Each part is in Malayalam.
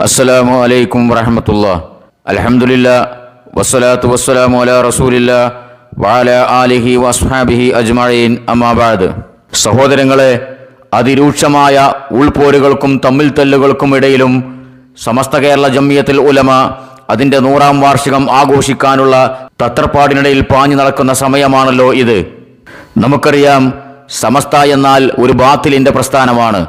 അസ്സലാമു അലൈക്കും വറഹ്മത്തുള്ളാഹി. അൽഹംദുലില്ലാ വസ്സലാത്തു വസ്സലാമു അലാ റസൂലില്ലാ വഅലാ ആലിഹി വഅസ്ഹാബിഹി അജ്മഈൻ. അമ്മാ ബഅദ്. സഹോദരങ്ങളെ, അതിരൂക്ഷമായ ഉൾപോരുകൾക്കും തമ്മിൽ തല്ലുകൾക്കും ഇടയിലും സമസ്ത കേരള ജംഇയ്യത്തുൽ ഉലമ അതിൻ്റെ 100-ാം വാർഷികം ആഘോഷിക്കാനുള്ള തത്രപ്പാടിനിടയിൽ പാഞ്ഞു നടക്കുന്ന സമയമാണല്ലോ ഇത്. നമുക്കറിയാം, സമസ്ത എന്നാൽ ഒരു ബാത്തിലിൻ്റെ പ്രസ്ഥാനമാണ്.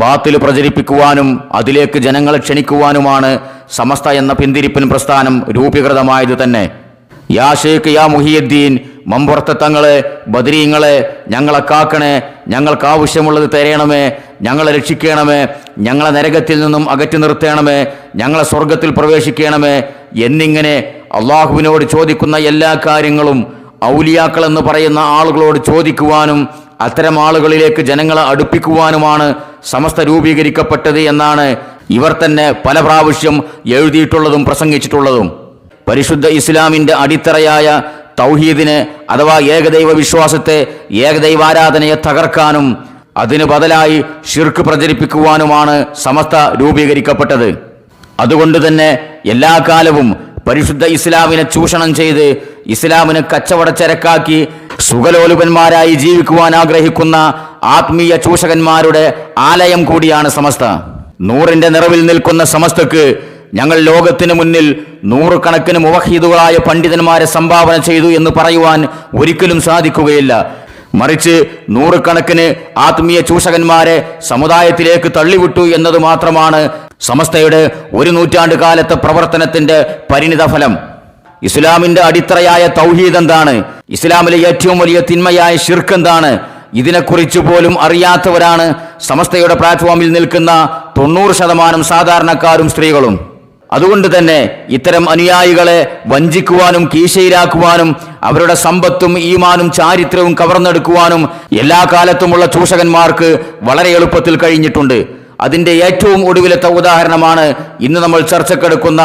ബാത്തിൽ പ്രചരിപ്പിക്കുവാനും അതിലേക്ക് ജനങ്ങളെ ക്ഷണിക്കുവാനുമാണ് സമസ്ത എന്ന പിന്തിരിപ്പൻ പ്രസ്ഥാനം രൂപീകൃതമായത് തന്നെ. യാ ഷേഖ് യാ മുഹിയുദ്ദീൻ, മമ്പുറത്തെ തങ്ങളെ, ബദരീങ്ങളെ, ഞങ്ങളെ കാക്കണേ, ഞങ്ങൾക്ക് ആവശ്യമുള്ളത് തരയണമേ, ഞങ്ങളെ രക്ഷിക്കണമേ, ഞങ്ങളെ നരകത്തിൽ നിന്നും അകറ്റി നിർത്തണമേ, ഞങ്ങളെ സ്വർഗത്തിൽ പ്രവേശിക്കണമേ എന്നിങ്ങനെ അള്ളാഹുവിനോട് ചോദിക്കുന്ന എല്ലാ കാര്യങ്ങളും ഔലിയാക്കൾ എന്ന് പറയുന്ന ആളുകളോട് ചോദിക്കുവാനും അത്തരം ആളുകളിലേക്ക് ജനങ്ങളെ അടുപ്പിക്കുവാനുമാണ് സമസ്ത രൂപീകരിക്കപ്പെട്ടത് എന്നാണ് ഇവർ തന്നെ പല പ്രാവശ്യം എഴുതിയിട്ടുള്ളതും പ്രസംഗിച്ചിട്ടുള്ളതും. പരിശുദ്ധ ഇസ്ലാമിൻ്റെ അടിത്തറയായ തൗഹീദിനെ അഥവാ ഏകദൈവ വിശ്വാസത്തെ, ഏകദൈവാരാധനയെ തകർക്കാനും അതിനു ബദലായി ശിർക്ക് പ്രചരിപ്പിക്കുവാനുമാണ് സമസ്ത രൂപീകരിക്കപ്പെട്ടത്. അതുകൊണ്ട് തന്നെ എല്ലാ കാലവും പരിശുദ്ധ ഇസ്ലാമിനെ ചൂഷണം ചെയ്ത് ഇസ്ലാമിനെ കച്ചവടച്ചരക്കാക്കി സുഖലോലുപന്മാരായി ജീവിക്കുവാൻ ആഗ്രഹിക്കുന്ന ആത്മീയ ചൂഷകന്മാരുടെ ആലയം കൂടിയാണ് സമസ്ത. 100ന്റെ നിറവിൽ നിൽക്കുന്ന സമസ്തക്ക് ഞങ്ങൾ ലോകത്തിന് മുന്നിൽ 100 കണക്കിന് മുവഹീദുകളായ പണ്ഡിതന്മാരെ സംഭാവന ചെയ്തു എന്ന് പറയുവാൻ ഒരിക്കലും സാധിക്കുകയില്ല. മറിച്ച് 100 കണക്കിന് ആത്മീയ ചൂഷകന്മാരെ സമുദായത്തിലേക്ക് തള്ളിവിട്ടു എന്നത് മാത്രമാണ് സമസ്തയുടെ 1 നൂറ്റാണ്ട് കാലത്തെ പ്രവർത്തനത്തിന്റെ പരിണിത ഫലം. ഇസ്ലാമിന്റെ അടിത്തറയായ തൗഹീദ് എന്താണ്? ഇസ്ലാമിലെ ഏറ്റവും വലിയ തിന്മയായ ശിർക്ക് എന്താണ്? ഇതിനെക്കുറിച്ച് പോലും അറിയാത്തവരാണ് സമസ്തയുടെ പ്ലാറ്റ്ഫോമിൽ നിൽക്കുന്ന 90% സാധാരണക്കാരും സ്ത്രീകളും. അതുകൊണ്ട് തന്നെ ഇത്തരം അനുയായികളെ വഞ്ചിക്കുവാനും കീശയിലാക്കുവാനും അവരുടെ സമ്പത്തും ഈമാനും ചാരിത്രവും കവർന്നെടുക്കുവാനും എല്ലാ കാലത്തുമുള്ള ചൂഷകന്മാർക്ക് വളരെ എളുപ്പത്തിൽ കഴിഞ്ഞിട്ടുണ്ട്. അതിൻ്റെ ഏറ്റവും ഒടുവിലത്തെ ഉദാഹരണമാണ് ഇന്ന് നമ്മൾ ചർച്ചക്കെടുക്കുന്ന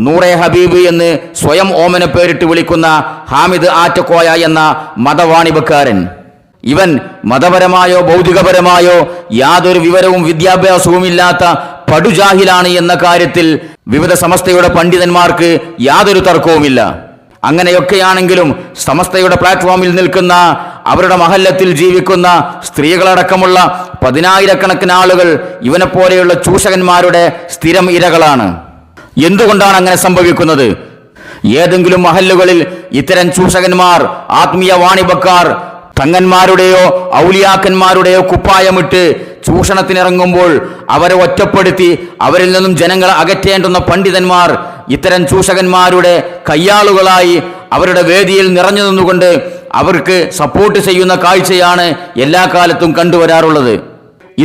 നൂറെ ഹബീബ് എന്ന് സ്വയം ഓമന പേരിട്ട് വിളിക്കുന്ന ഹാമിദ് ആറ്റക്കോയ എന്ന മതവാണിഭക്കാരൻ. ഇവൻ മതപരമായോ ഭൗതികപരമായോ യാതൊരു വിവരവും വിദ്യാഭ്യാസവും ഇല്ലാത്ത പടുജാഹിലാണ് എന്ന കാര്യത്തിൽ വിവിധ സമസ്തയുടെ പണ്ഡിതന്മാർക്ക് യാതൊരു തർക്കവുമില്ല. അങ്ങനെയൊക്കെയാണെങ്കിലും സമസ്തയുടെ പ്ലാറ്റ്ഫോമിൽ നിൽക്കുന്ന അവരുടെ മഹല്ലത്തിൽ ജീവിക്കുന്ന സ്ത്രീകളടക്കമുള്ള 10,000-കണക്കിന് ആളുകൾ ഇവനെപ്പോലെയുള്ള ചൂഷകന്മാരുടെ സ്ഥിരം ഇരകളാണ്. എന്തുകൊണ്ടാണ് അങ്ങനെ സംഭവിക്കുന്നത്? ഏതെങ്കിലും മഹല്ലുകളിൽ ഇത്തരം ചൂഷകന്മാർ, ആത്മീയ വാണിഭക്കാർ തങ്ങന്മാരുടെയോ ഔലിയാക്കന്മാരുടെയോ കുപ്പായമിട്ട് ചൂഷണത്തിനിറങ്ങുമ്പോൾ അവരെ ഒറ്റപ്പെടുത്തി അവരിൽ നിന്നും ജനങ്ങളെ അകറ്റേണ്ടുന്ന പണ്ഡിതന്മാർ ഇത്തരം ചൂഷകന്മാരുടെ കയ്യാളുകളായി അവരുടെ വേദിയിൽ നിറഞ്ഞു നിന്നുകൊണ്ട് അവർക്ക് സപ്പോർട്ട് ചെയ്യുന്ന കാഴ്ചയാണ് എല്ലാ കാലത്തും കണ്ടുവരാറുള്ളത്.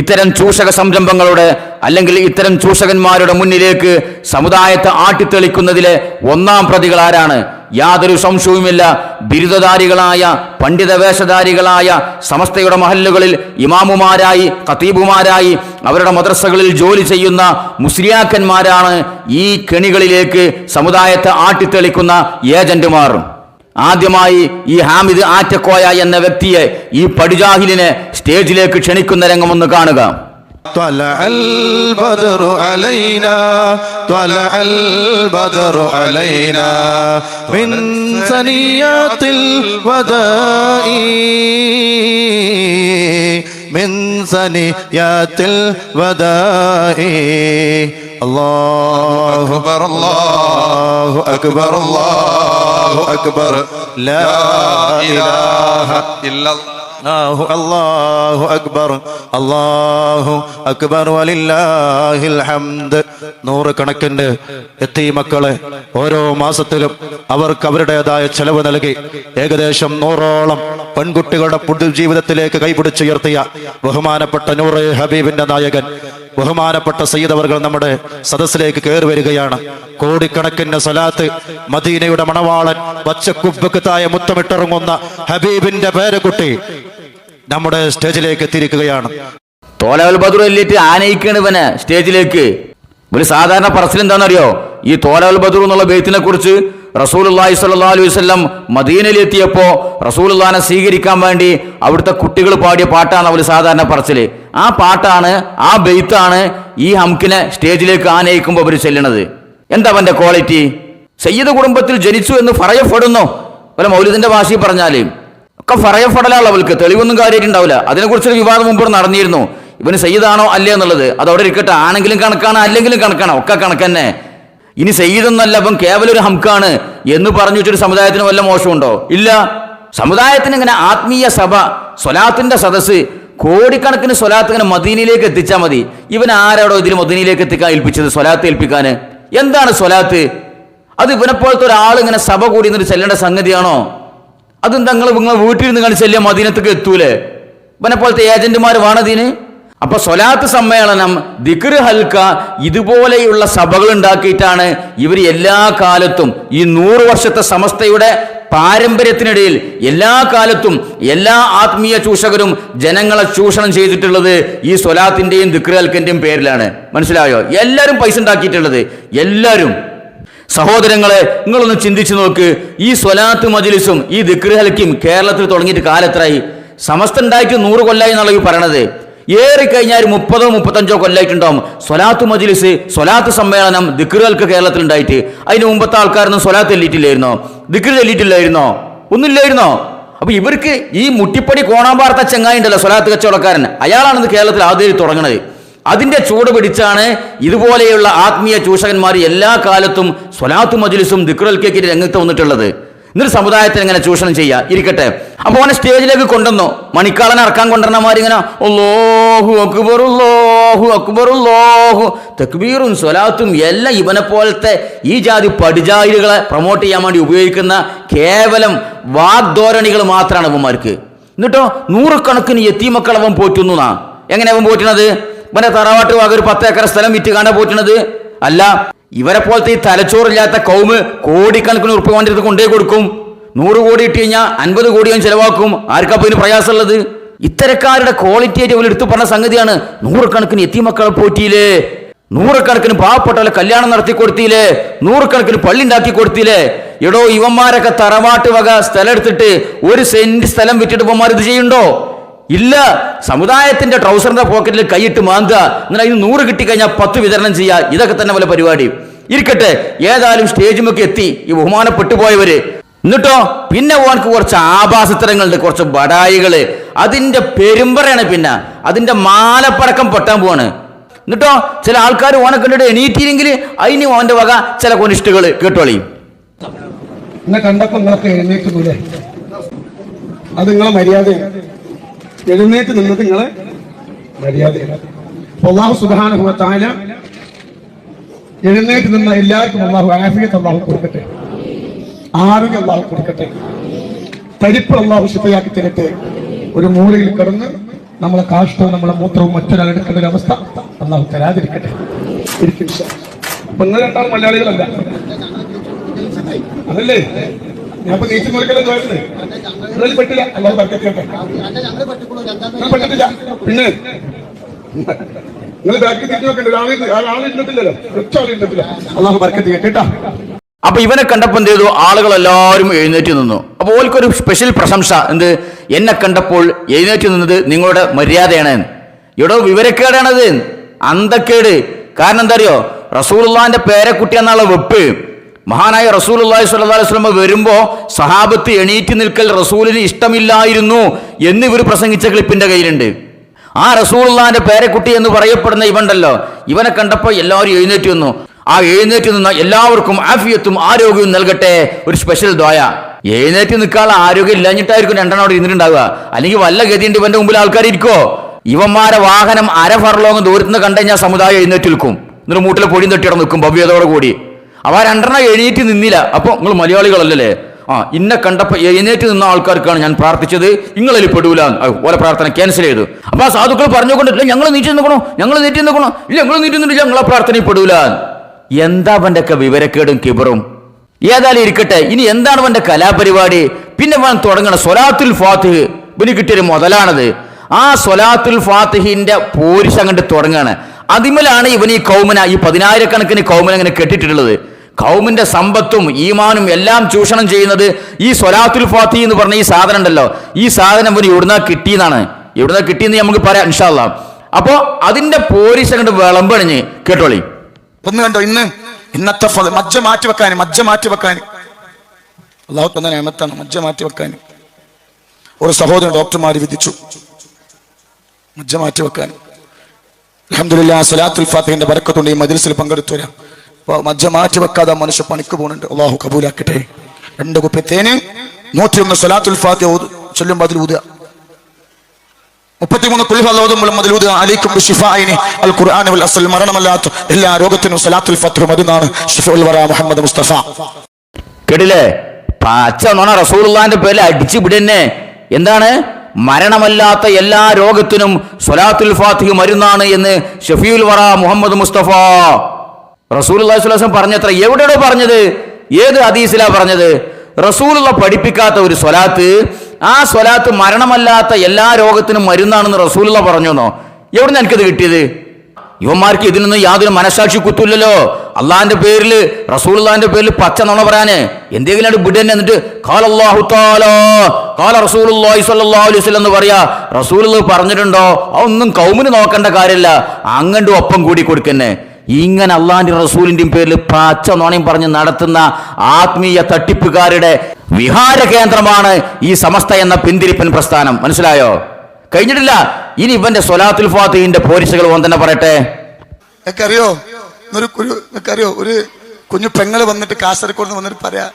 ഇത്തരം ചൂഷക സംരംഭങ്ങളുടെ അല്ലെങ്കിൽ ഇത്തരം ചൂഷകന്മാരുടെ മുന്നിലേക്ക് സമുദായത്തെ ആട്ടിത്തെളിക്കുന്നതിലെ 1-ാം പ്രതികൾ ആരാണ്? യാതൊരു സംശയവുമില്ല, ബിരുദധാരികളായ പണ്ഡിത വേഷധാരികളായ സമസ്തയുടെ മഹല്ലുകളിൽ ഇമാമുമാരായി, ഖതീബുമാരായി, അവരുടെ മദ്രസകളിൽ ജോലി ചെയ്യുന്ന മുസ്ലിയാക്കന്മാരാണ് ഈ കെണികളിലേക്ക് സമുദായത്തെ ആട്ടിത്തെളിക്കുന്ന ഏജന്റുമാർ. ആദ്യമായി ഈ ഹാമിദ് ആറ്റക്കോയ എന്ന വ്യക്തിയെ, ഈ പടുജാഹിലിനെ സ്റ്റേജിലേക്ക് ക്ഷണിക്കുന്ന രംഗമൊന്ന് കാണുക. طلع البدر علينا طلع البدر علينا من ثنيات الوداع من ثنيات الوداع الله أكبر الله أكبر الله أكبر لا إله إلا الله അല്ലാഹു അക്ബർ അല്ലാഹു അക്ബർ വലില്ലാഹിൽ ഹംദ്. 100 കണക്കിന് യതീമക്കളെ ഓരോ മാസത്തിലും അവർക്ക് അവരുടേതായ ചെലവ് നൽകി ഏകദേശം 100ഓളം പെൺകുട്ടികളുടെ പുതുജീവിതത്തിലേക്ക് കൈപിടിച്ചുയർത്തിയ ബഹുമാനപ്പെട്ട നൂറെ ഹബീബിന്റെ നായകൻ ബഹുമാനപ്പെട്ട സയ്യിദ് അവർകൾ നമ്മുടെ സദസ്സിലേക്ക് കയറി വരികയാണ്. കോടിക്കണക്കിന് സലാത്ത് മദീനയുടെ മണവാളൻ പച്ചക്കുബ്ബത്തായ മുത്തമിട്ടിറങ്ങുന്ന ഹബീബിന്റെ പേരക്കുട്ടി നമ്മുടെ സ്റ്റേജിലേക്ക് എത്തിയിരിക്കുകയാണ്. തോലവൽ ബദർ എല്ലിട്ട് ആനയിക്കാണ് ഇവനെ സ്റ്റേജിലേക്ക്. ഒരു സാധാരണ പറച്ചിൽ എന്താണെന്നറിയോ? ഈ തോലവൽ ബദർ എന്നുള്ള ബെയ്ത്തിനെ കുറിച്ച് റസൂലുള്ളാഹി സ്വല്ലല്ലാഹു അലൈഹി വസല്ലം മദീനയിലെത്തിയപ്പോൾ റസൂലുള്ളാഹിനെ സ്വീകരിക്കാൻ വേണ്ടി അവിടുത്തെ കുട്ടികൾ പാടിയ പാട്ടാണ് അവർ സാധാരണ പറച്ചില്. ആ പാട്ടാണ്, ആ ബെയ്ത്താണ് ഈ ഹംക്കിനെ സ്റ്റേജിലേക്ക് ആനയിക്കുമ്പോൾ അവർ ചെല്ലണത്. എന്താ അവന്റെ ക്വാളിറ്റി? സയ്യിദ് കുടുംബത്തിൽ ജനിച്ചു എന്ന് പറയപ്പെടുന്നു. പല മൗലിദിന്റെ ഭാഷയിൽ പറഞ്ഞാല് ഒക്കെ പറയപ്പെടലാണ് അവൾക്ക്, തെളിവൊന്നും കാര്യമായിട്ടുണ്ടാവില്ല. അതിനെക്കുറിച്ചൊരു വിവാദം മുമ്പ് നടന്നിരുന്നു. ഇവന് സയ്യിദാണോ അല്ലേ എന്നുള്ളത്. അതവിടെ ഇരിക്കട്ടെ, ആണെങ്കിലും കണക്കാണ് അല്ലെങ്കിലും കണക്കാണ്, ഒക്കെ കണക്കന്നെ. ഇനി സയ്യിദൊന്നല്ല, അപ്പം കേവലം ഒരു ഹംക്കാണ് എന്ന് പറഞ്ഞു വെച്ചൊരു സമുദായത്തിന് വല്ല മോശമുണ്ടോ? ഇല്ല. സമുദായത്തിന് ഇങ്ങനെ ആത്മീയ സഭ, സ്വലാത്തിന്റെ സദസ്സ്, കോടിക്കണക്കിന് സ്വലാത്ത് ഇങ്ങനെ മദീനയിലേക്ക് എത്തിച്ചാൽ മതി. ഇവൻ ആരാടോ ഇതിൽ മദീനയിലേക്ക് എത്തിക്കാൻ ഏൽപ്പിച്ചത്? സ്വലാത്ത് ഏൽപ്പിക്കാന്. എന്താണ് സ്വലാത്ത്? അത് ഇവനെപ്പോലത്തെ ഒരാൾ ഇങ്ങനെ സഭ കൂടി എന്നിട്ട് ചെല്ലേണ്ട സംഗതിയാണോ? അതെന്താ നിങ്ങൾ വീട്ടിൽ നിന്ന് കണ്ട് ചെല്ലിയ മദീനത്തേക്ക് എത്തൂലേ? ഇവനെപ്പോലത്തെ ഏജന്റുമാർ വേണതിന്. അപ്പൊ സ്വലാത്ത് സമ്മേളനം, ദിക്ർ ഹൽക്ക, ഇതുപോലെയുള്ള സഭകൾ ഉണ്ടാക്കിയിട്ടാണ് ഇവർ എല്ലാ കാലത്തും ഈ 100 വർഷത്തെ സമസ്തയുടെ പാരമ്പര്യത്തിനിടയിൽ എല്ലാ കാലത്തും എല്ലാ ആത്മീയ ചൂഷകരും ജനങ്ങളെ ചൂഷണം ചെയ്തിട്ടുള്ളത് ഈ സ്വലാത്തിന്റെയും ദിക്ർ ഹൽക്കിന്റെയും പേരിലാണ്. മനസ്സിലായോ? എല്ലാവരും പൈസ ഉണ്ടാക്കിയിട്ടുള്ളത്, എല്ലാവരും. സഹോദരങ്ങളെ, നിങ്ങളൊന്ന് ചിന്തിച്ചു നോക്ക്. ഈ സ്വലാത്ത് മജ്ലിസും ഈ ദിക്ർ ഹൽക്കും കേരളത്തിൽ തുടങ്ങിയിട്ട് കാലത്രായി? സമസ്ത ഉണ്ടായിട്ട് 100 കൊല്ലായി എന്നുള്ള ഈ പറയണത്. ഏറിക്കഴിഞ്ഞാൽ 30-35 കൊല്ലായിട്ടുണ്ടാവും സ്വലാത്ത് മജ്ലിസ്, സ്വലാത്ത് സമ്മേളനം, ദിക്ർ ഹൽക്ക് കേരളത്തിൽ ഉണ്ടായിട്ട്. അതിന് മുമ്പത്തെ ആൾക്കാരൊന്നും സ്വലാത്ത് ചൊല്ലിയിട്ടില്ലായിരുന്നോ? ദിക്ർ ചൊല്ലിയിട്ടില്ലായിരുന്നോ? ഒന്നുമില്ലായിരുന്നോ? അപ്പൊ ഇവർക്ക് ഈ മുട്ടിപ്പടി കോണാമ്പാർത്ത ചെങ്ങായി ഉണ്ടല്ലോ, സ്വലാത്ത് കച്ചവടക്കാരൻ, അയാളാണ് കേരളത്തിൽ ആദ്യം തുടങ്ങണത്. അതിന്റെ ചൂട് പിടിച്ചാണ് ഇതുപോലെയുള്ള ആത്മീയ ചൂഷകന്മാർ എല്ലാ കാലത്തും സ്വലാത്ത് മജ്ലിസും ദിക്ർ ഹൽക്കയ്ക്ക് രംഗത്ത് വന്നിട്ടുള്ളത്. എന്നിട്ട് സമുദായത്തിന് എങ്ങനെ ചൂഷണം ചെയ്യാം? ഇരിക്കട്ടെ. അപ്പൊ അവനെ സ്റ്റേജിലേക്ക് കൊണ്ടുവന്നു. മണിക്കാളനെ ഇറക്കാൻ കൊണ്ടുവരണമാരിങ്ങനെ അല്ലാഹു അക്ബർ അല്ലാഹു അക്ബർ അല്ലാഹു തക്ബീറും സ്വലാത്തും എല്ലാം ഇവനെ പോലത്തെ ഈ ജാതി പടിജാഹിലുകളെ പ്രൊമോട്ട് ചെയ്യാൻ വേണ്ടി ഉപയോഗിക്കുന്ന കേവലം വാഗ്ധോരണികൾ മാത്രമാണ് ഇവന്മാർക്ക്. എന്നിട്ടോ 100 കണക്കിന് യതീമക്കൾ അവൻ പോറ്റുന്നു. എങ്ങനെ അവൻ പോറ്റുന്നത്? ഇവന്റെ തറവാട്ട് ഭാഗം ഒരു 10 ഏക്കർ സ്ഥലം വിറ്റ് കാണാൻ പോറ്റുന്നത് അല്ല. ഇവരെ പോലത്തെ ഈ തലച്ചോറില്ലാത്ത കൗമ് കോടിക്കണക്കിന് ഉറുപ്പ് വേണ്ടി കൊണ്ടേ കൊടുക്കും. 100 കോടി ഇട്ട് കഴിഞ്ഞാൽ 50 കോടി അവൻ ചെലവാക്കും. ആർക്കപ്പോൾ ഇതിന് പ്രയാസമുള്ളത്? ഇത്തരക്കാരുടെ ക്വാളിറ്റി ആയിട്ട് ഇവർ എടുത്തു പറഞ്ഞ സംഗതിയാണ്. 100 കണക്കിന് എത്തിമക്കളെ പോറ്റിയില്ലേ, 100 കണക്കിന് പാവപ്പെട്ടവരെ കല്യാണം നടത്തി കൊടുത്തില്ലേ, 100 കണക്കിന് പള്ളി ഉണ്ടാക്കി കൊടുത്തില്ലേ. എടോ, ഇവന്മാരൊക്കെ തറവാട്ട് വക സ്ഥലം എടുത്തിട്ട് 1 സെന്റ് സ്ഥലം വിറ്റിട്ട് ഇവന്മാർ ഇത് ചെയ്യുന്നുണ്ടോ? ഇല്ല. സമുദായത്തിന്റെ ട്രൗസറിന്റെ പോക്കറ്റിൽ കൈയിട്ട് മാന്തുക, എന്നാൽ ഇതിന് 100 കിട്ടിക്കഴിഞ്ഞാൽ 10 വിതരണം ചെയ്യുക. ഇതൊക്കെ തന്നെ വല്ല പരിപാടി. ഇരിക്കട്ടെ, ഏതായാലും സ്റ്റേജുമൊക്കെ എത്തി ഈ ബഹുമാനപ്പെട്ടു പോയവര്. എന്നിട്ടോ പിന്നെ ഓനക്ക് കുറച്ച് ആഭാസത്തരങ്ങളുണ്ട്, കുറച്ച് ബടായികള്. അതിന്റെ പെരുമ്പറയാണ്. പിന്നെ അതിന്റെ മാലപ്പടക്കം പൊട്ടാൻ പോവാണ്. എന്നിട്ടോ ചില ആൾക്കാർ ഓനെ കണ്ടിട്ട് എണീറ്റില്ലെങ്കിൽ അതിന് ഓന്റെ വക ചില കൊനിഷ്ഠകള് കേട്ടോളി. എന്നെ കണ്ടപ്പോ നിങ്ങളൊക്കെ എഴുന്നേറ്റുന്നില്ലേ? അത് നിങ്ങളെ മര്യാദയാണ്. എഴുന്നേറ്റ് നിന്നത് നിങ്ങളെ മര്യാദയാണ്. അല്ലാഹു സുബ്ഹാനഹു വ തആല എഴുന്നേറ്റ് നിന്ന എല്ലാവർക്കും അല്ലാഹു ആഫിയത്ത് അല്ലാഹു കൊടുക്കട്ടെ, ആരോഗ്യം അല്ലാഹു കൊടുക്കട്ടെ, തരിപ്പ് അല്ലാഹു ശിഫയാക്കി തരട്ടെ. ഒരു മൂലയിൽ കിടന്ന് നമ്മളെ കാഷ്ടവും നമ്മളെ മൂത്രവും മറ്റൊരാൾ എടുക്കേണ്ട ഒരു അവസ്ഥ അല്ലാഹു തരാതിരിക്കട്ടെ. ഇരിക്കും. അപ്പൊ നിങ്ങൾ രണ്ടാളും മലയാളികളല്ല, അതല്ലേ? ഞാൻ ഇപ്പൊ നീച്ചു മുറിക്കലെന്ന് പറയുന്നത് പറ്റില്ല. അല്ലാഹു ബർക്കത്ത് പറ്റില്ല. പിന്നെ നിങ്ങൾ ബാക്കി തിരിഞ്ഞു നോക്കണ്ട. ആളെ ഇന്നത്തില്ലല്ലോ, ഒറ്റാളില്ല. അല്ലാഹു ബർക്കത്ത് കേട്ടാ. അപ്പൊ ഇവനെ കണ്ടപ്പോൾ എന്ത് ചെയ്തു? ആളുകളെല്ലാവരും എഴുന്നേറ്റ് നിന്നു. അപ്പോൾ ഓൽക്കൊരു സ്പെഷ്യൽ പ്രശംസ. എന്ത്? എന്നെ കണ്ടപ്പോൾ എഴുന്നേറ്റ് നിന്നത് നിങ്ങളുടെ മര്യാദയാണ്. എടോ, വിവരക്കേടാണത്, അന്തക്കേട്. കാരണം എന്താ അറിയോ? റസൂലുള്ളാഹിന്റെ പേരക്കുട്ടി എന്നുള്ള വെപ്പ്. മഹാനായ റസൂലുള്ളാഹി സ്വല്ലല്ലാഹു അലൈഹി വസല്ലം വരുമ്പോ സഹാബത്ത് എണീറ്റ് നിൽക്കൽ റസൂലിന് ഇഷ്ടമില്ലായിരുന്നു എന്ന് ഇവർ പ്രസംഗിച്ച ക്ലിപ്പിന്റെ കയ്യിലുണ്ട്. ആ റസൂലുള്ളാഹിന്റെ പേരക്കുട്ടി എന്ന് പറയപ്പെടുന്ന ഇവണ്ടല്ലോ, ഇവനെ കണ്ടപ്പോൾ എല്ലാവരും എഴുന്നേറ്റ് നിന്നു. ആ എഴുന്നേറ്റ് നിന്ന എല്ലാവർക്കും ആഫിയത്തും ആരോഗ്യവും നൽകട്ടെ. ഒരു സ്പെഷ്യൽ ദ്വായ. എഴുന്നേറ്റ് നിൽക്കാനുള്ള ആരോഗ്യം ഇല്ലാഞ്ഞിട്ടായിരിക്കും രണ്ടെണ്ണം അവിടെ ഇരുന്നിട്ടുണ്ടാവുക. അല്ലെങ്കിൽ വല്ല ഗതിയുണ്ട് ഇവന്റെ മുമ്പിൽ ആൾക്കാർ ഇരിക്കോ? ഇവന്മാരെ വാഹനം 1/2 ഫർലോങ് ദൂരത്തുനിന്ന് കണ്ടുകഴിഞ്ഞാൽ സമുദായം എഴുന്നേറ്റ് നിൽക്കും. എന്നിട്ട് മൂട്ടിലെ പൊടിയും തട്ടിയിട നിൽക്കും ഭവ്യതയോടെ കൂടി. അവ 2 എണീറ്റ് നിന്നില്ല. അപ്പൊ നിങ്ങൾ മലയാളികളല്ലേ? ഇന്നെ കണ്ടപ്പോ എഴുന്നേറ്റ് നിന്ന ആൾക്കാർക്കാണ് ഞാൻ പ്രാർത്ഥിച്ചത്, നിങ്ങളിൽ പെടൂല. ഓരോ പ്രാർത്ഥന ക്യാൻസൽ ചെയ്തു. അപ്പൊ ആ സാധുക്കൾ പറഞ്ഞുകൊണ്ടിട്ടില്ല, ഞങ്ങൾ നീറ്റി നിൽക്കണോ, ഞങ്ങൾ നീറ്റി നിൽക്കണോ, ഇല്ല ഞങ്ങൾ നീറ്റി നിന്നില്ല, ഞങ്ങളെ പ്രാർത്ഥനയിൽ പെടൂല. എന്താ അവന്റെ ഒക്കെ വിവരക്കേടും കിബറും. ഏതായാലും ഇരിക്കട്ടെ. ഇനി എന്താണ് അവന്റെ കലാപരിപാടി? പിന്നെ അവൻ തുടങ്ങണ സ്വലാത്തുൽ ഫാത്തിഹ്. ഇവന് കിട്ടിയൊരു മുതലാണത്. ആ സ്വലാത്തുൽ ഫാത്തിഹിന്റെ പോരിശ കണ്ട് തുടങ്ങാണ്. അതിമലാണ് ഇവൻ ഈ കൗമന, ഈ 10,000 കണക്കിന് കൗമന അങ്ങനെ കെട്ടിട്ടുള്ളത്. ഖൗമിന്റെ സമ്പത്തും ഈമാനും എല്ലാം ചൂഷണം ചെയ്യുന്നത് ഈ സ്വലാത്തുൽ ഫാത്തിഹ എന്ന് പറഞ്ഞ ഈ സാധനം ഉണ്ടല്ലോ. ഈ സാധനം ഇവന് എവിടുന്നാ കിട്ടിയെന്നാണ്. എവിടുന്നാ കിട്ടിയെന്ന് നമുക്ക് പറയാം ഇൻഷാ അല്ലാഹ്. അപ്പോ അതിന്റെ പോലീസ് അങ്ങോട്ട് വിളമ്പണിഞ്ഞ് കേട്ടോളി. ഒന്ന് കണ്ടോ, ഇന്നത്തെ മജ്ജ മാറ്റി വെക്കാൻ അള്ളാഹു തന്ന നിഅമത്താണ്. മജ്ജ മാറ്റി വെക്കാൻ ഒരു സഹോദരൻ ഡോക്ടർമാർ വിധിച്ചു മജ്ജ മാറ്റി വെക്കാൻ. അൽഹംദുലില്ലാഹ് സ്വലാത്തുൽ ഫാത്തിഹിന്റെ ബറക്കത്തുണ്ട് ഈ മജ്ലിസിൽ പങ്കെടുത്തു വരാം. മജ്ജ മാറ്റി വെക്കാതെ മനുഷ്യ പണിക്ക് പോകുന്നുണ്ട്. അള്ളാഹു കബൂലാക്കട്ടെ. 2 കുപ്പി തേന് 101 സ്വലാത്തുൽ ഫാത്തിഹ ചൊല്ലുമ്പോൾ അതിൽ ഊതുക. 33 ഖുൽ ഹുവല്ലാഹുവും അതിൽ ഊതുക. അലൈക്കും ബിശിഫാഇനി അൽ ഖുർആൻ വൽ അസ്ൽ. മരണമല്ലാത്ത എല്ലാ രോഗത്തിനും സ്വലാത്തുൽ ഫാത്തിഹ മരുന്നാണ്. ശിഫഉൽ വറ മുഹമ്മദ് മുസ്തഫ. കേട്ടില്ലേ? പച്ച നോണ റസൂലുള്ളാഹിന്റെ പേരിൽ അടിച്ചു വിടന്നെ. എന്താണ്? മരണമല്ലാത്ത എല്ലാ രോഗത്തിനും സ്വലാത്തുൽ ഫാത്തിഹ മരുന്നാണ് എന്ന് ഷഫീഉൽ വറ മുഹമ്മദ് മുസ്തഫ റസൂലുള്ളാഹി സ്വല്ലല്ലാഹു അലൈഹി വസല്ലം പറഞ്ഞത്ര. എവിടെയോ പറഞ്ഞത്? ഏത് ഹദീസിലാ പറഞ്ഞത്? റസൂലുള്ള പഠിപ്പിക്കാത്ത ഒരു സ്വലാത്ത്, ആ സ്വലാത്ത് മരണമല്ലാത്ത എല്ലാ രോഗത്തിനും മരുന്നാണെന്ന് റസൂലുള്ള പറഞ്ഞോന്നോ? എവിടെ നിന്ന് എനിക്കത് കിട്ടിയത്? യുവന്മാർക്ക് ഇതിനൊന്നും യാതൊരു മനസാക്ഷി കുത്തൂല്ലല്ലോ. അള്ളാഹിന്റെ പേരിൽ റസൂലുള്ളാഹിന്റെ പേരിൽ പച്ച നുണ പറയാന് എന്തെങ്കിലും വിടന്നെ. എന്നിട്ട് ഖാലല്ലാഹു തആല ഖാല റസൂലുള്ളാഹി സ്വല്ലല്ലാഹു അലൈഹി വസല്ലം എന്ന് പറയാ. റസൂലുള്ളാഹി പറഞ്ഞിട്ടുണ്ടോ? അതൊന്നും കൗമിന് നോക്കേണ്ട കാര്യമില്ല, അങ്ങണ്ട് ഒപ്പം കൂടി കൊടുക്കന്നെ. ഇങ്ങനെ അള്ളാഹിന്റെ റസൂലിന്റെയും പേരിൽ പച്ച നുണയും പറഞ്ഞ് നടത്തുന്ന ആത്മീയ തട്ടിപ്പുകാരുടെ വിഹാര കേന്ദ്രമാണ് ഈ സമസ്ത എന്ന പിന്തിരിപ്പൻ പ്രസ്ഥാനം. മനസ്സിലായോ? കഴിഞ്ഞിട്ടില്ല. ഇനി ഇവന്റെ സ്വലാത്തുൽ ഫാത്തിഹിന്റെ പോരിശകൾ തന്നെ പറയട്ടെ. അറിയോ ഒരു കുഞ്ഞു പെങ്ങള് വന്നിട്ട് കാസർഗോഡ് വന്നിട്ട് പറയാ,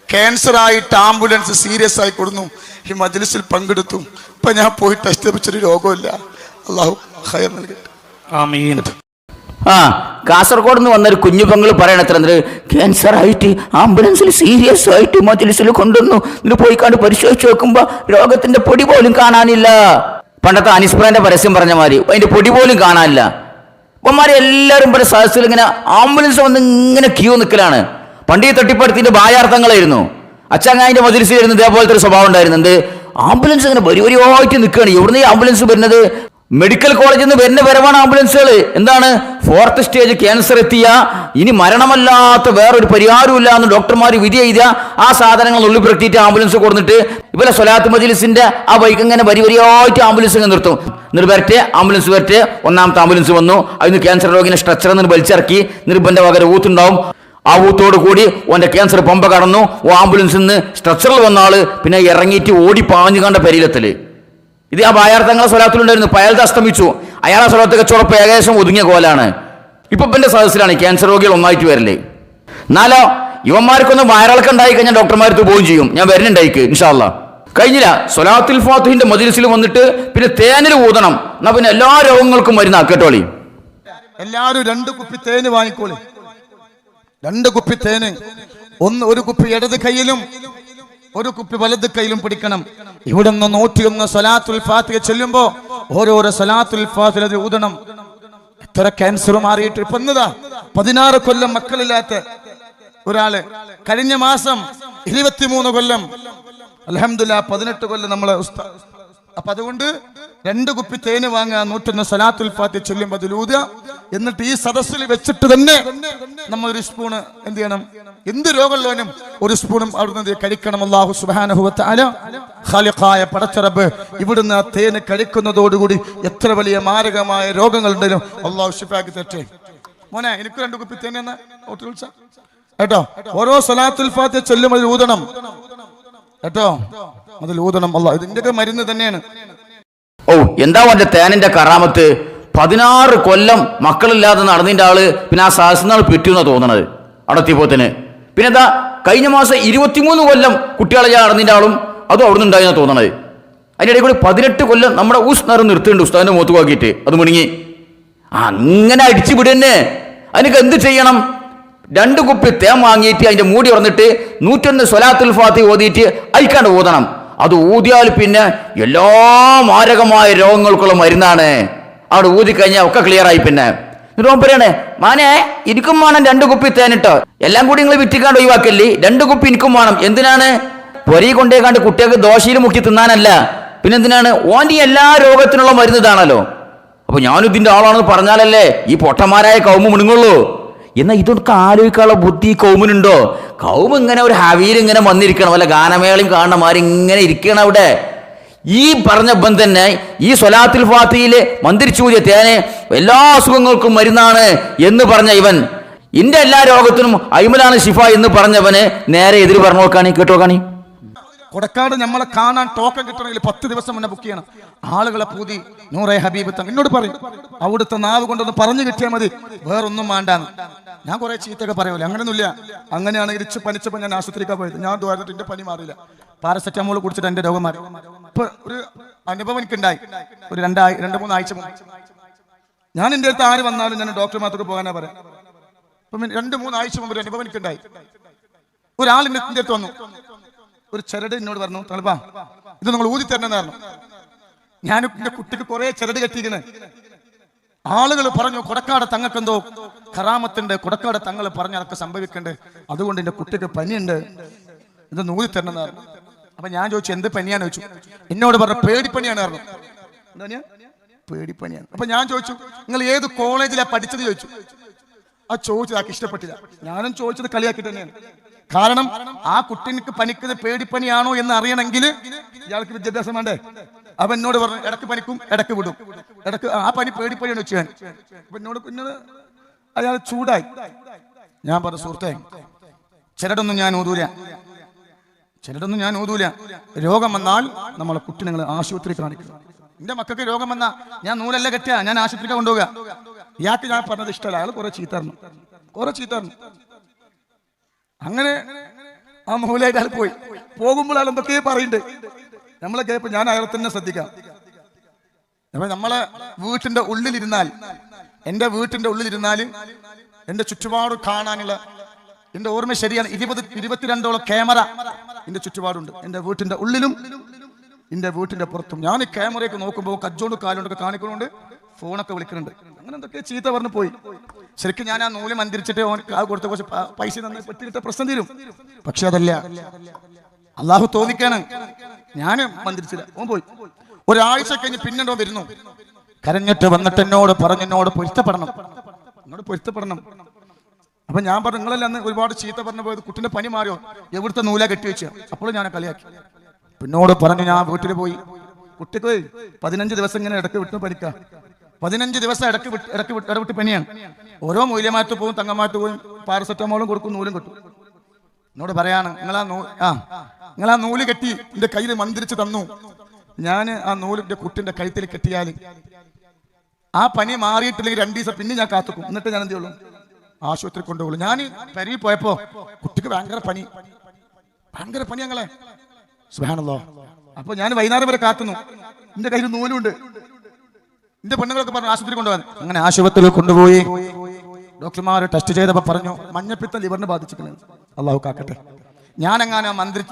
ക്യാൻസർ ആയിട്ട് ആംബുലൻസ് സീരിയസ് ആയി കൊടുന്നു, ഈ മജ്ലിസിൽ പങ്കെടുത്തു, ഇപ്പൊ ഞാൻ പോയി ടെസ്റ്റ് വെച്ചൊരു രോഗമില്ല. അള്ളാഹു ഖൈർ നൽകട്ടെ. ആമീൻ. കാസർഗോഡ് നിന്ന് വന്നൊരു കുഞ്ഞു പെങ്ങൾ പറയണത്ര, ക്യാൻസർ ആയിട്ട് ആംബുലൻസിൽ സീരിയസ് ആയിട്ട് മജ്ലിസിൽ കൊണ്ടുവന്നു, എന്നിട്ട് പോയി കണ്ട് പരിശോധിച്ച് നോക്കുമ്പോ രോഗത്തിന്റെ പൊടി പോലും കാണാനില്ല. പണ്ടത്തെ അനിസ്പ്രാന്റെ പരസ്യം പറഞ്ഞ മാതിരി അതിന്റെ പൊടി പോലും കാണാനില്ല. അപ്പന്മാരെ എല്ലാവരും പല സദസ്സിൽ ഇങ്ങനെ ആംബുലൻസ് വന്ന് ഇങ്ങനെ ക്യൂ നിൽക്കലാണ്. പണ്ട് ഈ തട്ടിപ്പടുത്തിന്റെ ബായാർത്ഥങ്ങളായിരുന്നു. അച്ചങ്ങായിന്റെ മജ്ലിസിലായിരുന്നു ഇതേപോലത്തെ ഒരു സ്വഭാവം ഉണ്ടായിരുന്നത്. ആംബുലൻസ് ഇങ്ങനെ വരിവരിയായിട്ട് നിൽക്കുകയാണ്. എവിടുന്ന് ഈ ആംബുലൻസ് വരുന്നത്? മെഡിക്കൽ കോളേജിൽ നിന്ന് വരുന്ന വരവാണ് ആംബുലൻസുകൾ. എന്താണ്? 4th സ്റ്റേജ് ക്യാൻസർ എത്തിയ, ഇനി മരണമല്ലാത്ത വേറൊരു പരിഹാരമില്ല എന്ന് ഡോക്ടർമാർ വിധി എഴുതിയ ആ സാധനങ്ങൾ ഉള്ളിൽ പ്രത്യേകിച്ച് ആംബുലൻസ് കൊടുത്തിട്ട് ഇവരെ സ്വലാത്ത് മജ്ലിസിന്റെ ആ ബൈക്ക് ഇങ്ങനെ വരിവരിയായിട്ട് ആംബുലൻസ് ഇങ്ങനെ നിർത്തും. എന്നിട്ട് വരട്ടെ ആംബുലൻസ് വരട്ടെ. 1ാമത്തെ ആംബുലൻസ് വന്നു, അതിന് ക്യാൻസർ രോഗിനെ സ്ട്രെച്ചറിൽ നിന്ന് വലിച്ചിറക്കി. നിർബന്ധ പകരം ഊത്തുണ്ടാവും. ആ ഊത്തോട് കൂടി ഓന്റെ ക്യാൻസർ പമ്പ കടന്നു. ഓ ആംബുലൻസിൽ നിന്ന് സ്ട്രെച്ചറിൽ വന്ന ആള് പിന്നെ ഇറങ്ങിയിട്ട് ഓടി പാഞ്ഞു കണ്ട പെരിയിലെത്തല്. ഇത് ആ ബായാർത്ഥങ്ങളെ സ്വലാത്തിലുണ്ടായിരുന്നു. അയാൾക്ക് അസ്തമിച്ചു. അയാളെ സ്വലാത്ത് കച്ചവടപ്പ് ഏകദേശം ഒതുങ്ങിയ കോലാണ്. ഇപ്പൊ എന്റെ സദസ്സിലാണ് ക്യാൻസർ രോഗികൾ ഒന്നായിട്ട് വരല്ലേ. എന്നാലോ യുവന്മാർക്കൊന്ന് വയറിളക്കം ഉണ്ടായി കഴിഞ്ഞാൽ ഡോക്ടർമാർക്ക് പോവുകയും ചെയ്യും, ഞാൻ വരുന്നുണ്ടായിക്ക് ഇൻഷാ അല്ലാഹ്. കഴിഞ്ഞില്ല. സ്വലാത്തുൽ ഫാത്തിഹിന്റെ മജ്ലിസിൽ വന്നിട്ട് പിന്നെ തേനിൽ ഊതണം. എന്നാ പിന്നെ എല്ലാ രോഗങ്ങൾക്കും മരുന്നാ. കേട്ടോളി. എല്ലാരും 2 കുപ്പി തേന് വാങ്ങിക്കോളി. 2 കുപ്പി തേന്, ഒരു കുപ്പി ഇടത് കൈയിലും 1 കുപ്പി വലത് കൈയിലും പിടിക്കണം. ഇവിടെ നിന്ന് 101 സ്വലാത്തുൽ ഫാത്തിഹ ചൊല്ലുമ്പോ ഓരോരോ സ്വലാത്തുൽ ഫാത്തിഹ ഊതണം. എത്ര ക്യാൻസർ മാറിയിട്ട് ഇപ്പൊ 16 കൊല്ലം മക്കളില്ലാത്ത ഒരാള്, കഴിഞ്ഞ മാസം 23 കൊല്ലം, അൽഹംദുലില്ലാഹ് 18 കൊല്ലം നമ്മളെ ഉസ്താദ്. അപ്പൊ അതുകൊണ്ട് 2 കുപ്പി തേന് വാങ്ങുക, 101 സ്വലാത്തുൽ ഫാത്തിഹ ചൊല്ലുമ്പോൾ അതിൽ ഊതുക. എന്നിട്ട് ഈ സദസ്സിൽ വെച്ചിട്ട് തന്നെ നമ്മൾ ഒരു സ്പൂണ് എന്ത് ചെയ്യണം? എന്ത് രോഗമുള്ളവനും ഒരു സ്പൂണും അവിടുന്ന് കഴിക്കണം. അല്ലാഹു സുബ്ഹാനഹു വ തആല ഖാലിഖായ പടച്ച റബ്ബ് ഇവിടുന്ന് ആ തേന് കഴിക്കുന്നതോടുകൂടി എത്ര വലിയ മാരകമായ രോഗങ്ങളുണ്ടെങ്കിലും അല്ലാഹു ശിഫാക്കി തരട്ടെ. മോനെ എനിക്ക് 2 കുപ്പി തേന് എന്നാ കേട്ടോ. ഓരോ സ്വലാത്തുൽ ഫാത്തിഹ ചൊല്ലും അതിൽ ഊതണം കേട്ടോ, അതിൽ ഊതണം. അല്ലാഹ് ഇതിന്റെയൊക്കെ മരുന്ന് തന്നെയാണ്. ഓ എന്താ അവന്റെ തേനിന്റെ കറാമത്ത്! 16 കൊല്ലം മക്കളില്ലാതെ നടന്നിന്റെ ആള് പിന്നെ ആ സഹസ്രനാൾ പിറ്റുന്ന തോന്നണത് അടത്തിപ്പോത്തിന്. പിന്നെ എന്താ കഴിഞ്ഞ മാസം 23 കൊല്ലം കുട്ടികളെ നടന്നിന്റെ ആളും അതും അവിടെ നിന്ന് ഉണ്ടായിരുന്ന തോന്നണത്. അതിനിടയിൽ കൂടി 18 കൊല്ലം നമ്മുടെ ഉസ്നറ് നിർത്തുന്നുണ്ട് ഉസ്താദിന്റെ മുഖത്ത് നോക്കിയിട്ട്. അത് മുണങ്ങി അങ്ങനെ അടിച്ചു വിടന്നെ. അതിനൊക്കെ എന്ത് ചെയ്യണം? 2 കുപ്പി തേൻ വാങ്ങിയിട്ട് അതിന്റെ മൂടി തുറന്നിട്ട് 101 സ്വലാത്തുൽ ഫാത്തിഹ ഓതിയിട്ട് അയക്കാണ്ട് ഊതണം. അത് ഊതിയാൽ പിന്നെ എല്ലാ മാരകമായ രോഗങ്ങൾക്കുള്ള മരുന്നാണ്. അവിടെ ഊതിക്കഴിഞ്ഞാൽ ഒക്കെ ക്ലിയർ ആയി. പിന്നെ പറയണേ, മാനെ എനിക്കും വേണം 2 കുപ്പി തേനിട്ടോ. എല്ലാം കൂടി നിങ്ങൾ വിറ്റിക്കാണ്ട് ഒഴിവാക്കല്ലേ. 2 കുപ്പി എനിക്കും വേണം. എന്തിനാണ്? പൊരി കൊണ്ടേക്കാണ്ട് കുട്ടികൾക്ക് ദോശയിൽ മുക്കി തിന്നാനല്ല. പിന്നെന്തിനാണ്? ഓൻ്റെ എല്ലാ രോഗത്തിനുള്ള മരുന്ന് ഇതാണല്ലോ. അപ്പൊ ഞാനും ഇതിന്റെ ആളാണെന്ന് പറഞ്ഞാലല്ലേ ഈ പൊട്ടന്മാരായ കൗമ മുണുങ്ങുള്ളൂ. എന്നാൽ ഇതൊക്കെ ആലോചിക്കാനുള്ള ബുദ്ധി കൗമിനുണ്ടോ? കൗമ് ഇങ്ങനെ ഒരു ഹവീൽ ഇങ്ങനെ വന്നിരിക്കണം, വല്ല ഗാനമേളയും കാണുന്ന മാതിരി ഇങ്ങനെ ഇരിക്കണം അവിടെ. ഈ പറഞ്ഞ തന്നെ ഈ സ്വലാത്തുൽ ഫാത്തിഹയില് മന്ത്രിച്ചൂതിയ തേനെ എല്ലാ അസുഖങ്ങൾക്കും മരുന്നാണ് എന്ന് പറഞ്ഞ ഇവൻ, ഇന്റെ എല്ലാ രോഗത്തിനും അയ്മലാണ് ശിഫ എന്ന് പറഞ്ഞവന് നേരെ എതിര് പറഞ്ഞു നോക്കാണി, കേട്ടോക്കാണി. കൊടക്കാട് നമ്മളെ കാണാൻ ടോക്കൺ കിട്ടണമെങ്കിൽ 10 ദിവസം മുന്നേ ബുക്ക് ചെയ്യണം. ആളുകളെ പൂതി നൂറെ ഹബീബ് തങ്ങൾ എന്നോട് പറയും, അവിടുത്തെ നാവ് കൊണ്ടൊന്ന് പറഞ്ഞു കിട്ടിയാൽ മതി, വേറൊന്നും വേണ്ടാന്ന്. ഞാൻ കുറെ ചീത്തൊക്കെ പറയൂല, അങ്ങനെയൊന്നുമില്ല. അങ്ങനെയാണെങ്കിൽ ഇച്ച് പനിച്ചപ്പോൾ ഞാൻ ആശുപത്രിക്കാണ് പോയത്. ഞാൻ ദ്വാരത്തിട്ട് എന്റെ പനി മാറിയില്ല, പാരസെറ്റമോൾ കുടിച്ചിട്ട് എന്റെ രോഗം മാറി. ഇപ്പൊ ഒരു അനുഭവം എനിക്കുണ്ടായി. ഒരു 2-3 ആഴ്ച മുമ്പ് ഞാൻ എൻ്റെ അടുത്ത് ആര് വന്നാലും ഞാൻ ഡോക്ടർമാർക്ക് പോകാനാ പറയാം. ഇപ്പം 2-3 ആഴ്ച മുമ്പ് ഒരു അനുഭവം എനിക്കുണ്ടായി. ഒരാൾ എൻ്റെ അടുത്ത് വന്നു, ഒരു ചരട് എന്നോട് പറഞ്ഞു, തണുപ്പാ ഇത് നിങ്ങൾ ഊതി തരണമെന്ന് പറഞ്ഞു. ഞാൻ എന്റെ കുട്ടിക്ക് കുറെ ചരട് കെട്ടിക്കണ്. ആളുകൾ പറഞ്ഞു കൊടക്കാട് തങ്ങൾക്കെന്തോ കറാമത്തുണ്ട്, കൊടക്കാട് തങ്ങൾ പറഞ്ഞ അതൊക്കെ സംഭവിക്കുന്നുണ്ട്, അതുകൊണ്ട് എന്റെ കുട്ടിക്ക് പനിയുണ്ട്, ഇത് ഊതി തരണമെന്ന് പറഞ്ഞു. അപ്പൊ ഞാൻ ചോദിച്ചു എന്ത് പനിയാന്ന് ചോദിച്ചു. എന്നോട് പറഞ്ഞു പേടിപ്പനിയാണ് പറഞ്ഞു. എന്താ പേടിപ്പനിയാണ്. അപ്പൊ ഞാൻ ചോദിച്ചു നിങ്ങൾ ഏത് കോളേജിലാണ് പഠിച്ചത് ചോദിച്ചു. ആ ചോദിച്ചത് ആൾക്ക് ഇഷ്ടപ്പെട്ടില്ല. ഞാനും ചോദിച്ചത് കളിയാക്കിട്ട് തന്നെയാണ്. കാരണം ആ കുട്ടിക്ക് പനിക്കുന്നത് പേടിപ്പനിയാണോ എന്ന് അറിയണമെങ്കിൽ ഇയാൾക്ക് വിദ്യാഭ്യാസം വേണ്ടേ. അപ്പൊ എന്നോട് പറഞ്ഞു ഇടക്ക് പനിക്കും ഇടക്ക് വിടും, ഇടക്ക് ആ പനി പേടിപ്പനിയാണ് വെച്ചു. ഞാൻ അപ്പൊ എന്നോട് അയാൾ ചൂടായി. ഞാൻ പറഞ്ഞു സുഹൃത്തേ, ചിലടൊന്നും ഞാൻ ഊതൂല. രോഗം വന്നാൽ നമ്മളെ കുട്ടി നിങ്ങൾ ആശുപത്രി കാണിക്കുക. എന്റെ മക്കൾക്ക് രോഗം വന്നാ ഞാൻ നൂലല്ല കെട്ടിയ, ഞാൻ ആശുപത്രിക്ക് കൊണ്ടുപോകുക. ഇയാൾക്ക് ഞാൻ പറഞ്ഞത് ഇഷ്ടമല്ല. അയാൾ കുറെ ചീത്തറിഞ്ഞു. അങ്ങനെ ആ മൂലയായിട്ട് അയാൾ പോകുമ്പോൾ അയാൾ എന്തൊക്കെ പറയുന്നുണ്ട് നമ്മളെ കേൾപ്പ്. ഞാൻ അയാളെ തന്നെ ശ്രദ്ധിക്കാം. അപ്പൊ നമ്മളെ വീട്ടിന്റെ ഉള്ളിലിരുന്നാൽ, എന്റെ വീട്ടിന്റെ ഉള്ളിലിരുന്നാൽ എന്റെ ചുറ്റുപാട് കാണാനുള്ള, എന്റെ ഓർമ്മ ശരിയാണ്, 20-22ഓളം ക്യാമറ എന്റെ ചുറ്റുപാടുണ്ട്. എന്റെ വീട്ടിന്റെ ഉള്ളിലും എന്റെ വീട്ടിന്റെ പുറത്തും. ഞാൻ ഈ ക്യാമറയൊക്കെ നോക്കുമ്പോൾ കജ്ജോണ്ട് കാലുകൊണ്ടൊക്കെ കാണിക്കുന്നുണ്ട്, ഫോണൊക്കെ വിളിക്കുന്നുണ്ട്. അങ്ങനെ എന്തൊക്കെ ചീത്ത പറഞ്ഞു പോയി. ശരിക്കും ഞാൻ ആ നൂല് മന്ത്രിച്ചിട്ട് കൊടുത്ത കുറച്ച് പൈസ തന്നെ പറ്റിയിട്ട് പ്രശ്നം തീരും. പക്ഷെ അതല്ല, അള്ളാഹു തോന്നിക്കാണ്. ഞാൻ മന്ത്രിച്ചില്ല, ഓൻ പോയി. ഒരാഴ്ച കഴിഞ്ഞ് പിന്നെന്തോ വരുന്നു, കരഞ്ഞിട്ട് വന്നിട്ട് എന്നോട് പൊരുത്തപ്പെടണം. അപ്പൊ ഞാൻ പറഞ്ഞു നിങ്ങളല്ല അന്ന് ഒരുപാട് ചീത്ത പറഞ്ഞു പോയത്, കുട്ടിന്റെ പനി മാറിയോ, എവിടുത്തെ നൂല കെട്ടി വെച്ച. അപ്പോഴും ഞാൻ കളിയാക്കി. പിന്നോട് പറഞ്ഞു ഞാൻ വീട്ടിൽ പോയി. കുട്ടിക്ക് 15 ദിവസം ഇങ്ങനെ ഇടക്ക് വിട്ടു പനിക്ക. 15 ദിവസം ഇടവിട്ട് പനിയാണ്. ഓരോ മൂല്യമാറ്റ് പോകും, തങ്ങമാറ്റ് പോകും, പാരസെറ്റമോളും കൊടുക്കും, നൂലും കിട്ടും. എന്നോട് പറയാണ് നിങ്ങൾ ആ നൂല് കെട്ടി എന്റെ കയ്യിൽ മന്ത്രിച്ച് തന്നു. ഞാൻ ആ നൂല് എന്റെ കുട്ടിന്റെ കഴുത്തിൽ കെട്ടിയാൽ ആ പനി മാറിയിട്ടില്ലെങ്കിൽ 2 ദിവസം പിന്നെ ഞാൻ കാത്തുക്കും. എന്നിട്ട് ഞാൻ എന്ത് ചെയ്യുള്ളൂ, ആശുപത്രി കൊണ്ടുപോകുള്ളൂ. ഞാൻ പെരയിൽ പോയപ്പോ കുട്ടിക്ക് ഭയങ്കര പനി ഞങ്ങളെ സുബ്ഹാനല്ലാഹ്. അപ്പൊ ഞാൻ വൈകുന്നേരം വരെ കാത്തുന്നു. എന്റെ കയ്യിൽ നൂലുണ്ട്. എന്റെ പെണ്ണുങ്ങളൊക്കെ പറഞ്ഞു ആശുപത്രി കൊണ്ടുപോകാൻ. അങ്ങനെ ആശുപത്രിയിൽ കൊണ്ടുപോയി. ഡോക്ടർമാർ ടെസ്റ്റ് ചെയ്തപ്പോ പറഞ്ഞു മഞ്ഞപ്പിത്തം ലിവറിന് ബാധിച്ചിരിക്കുന്നത്. അള്ളാഹു കാക്കട്ടെ. ഞാൻ അങ്ങനെ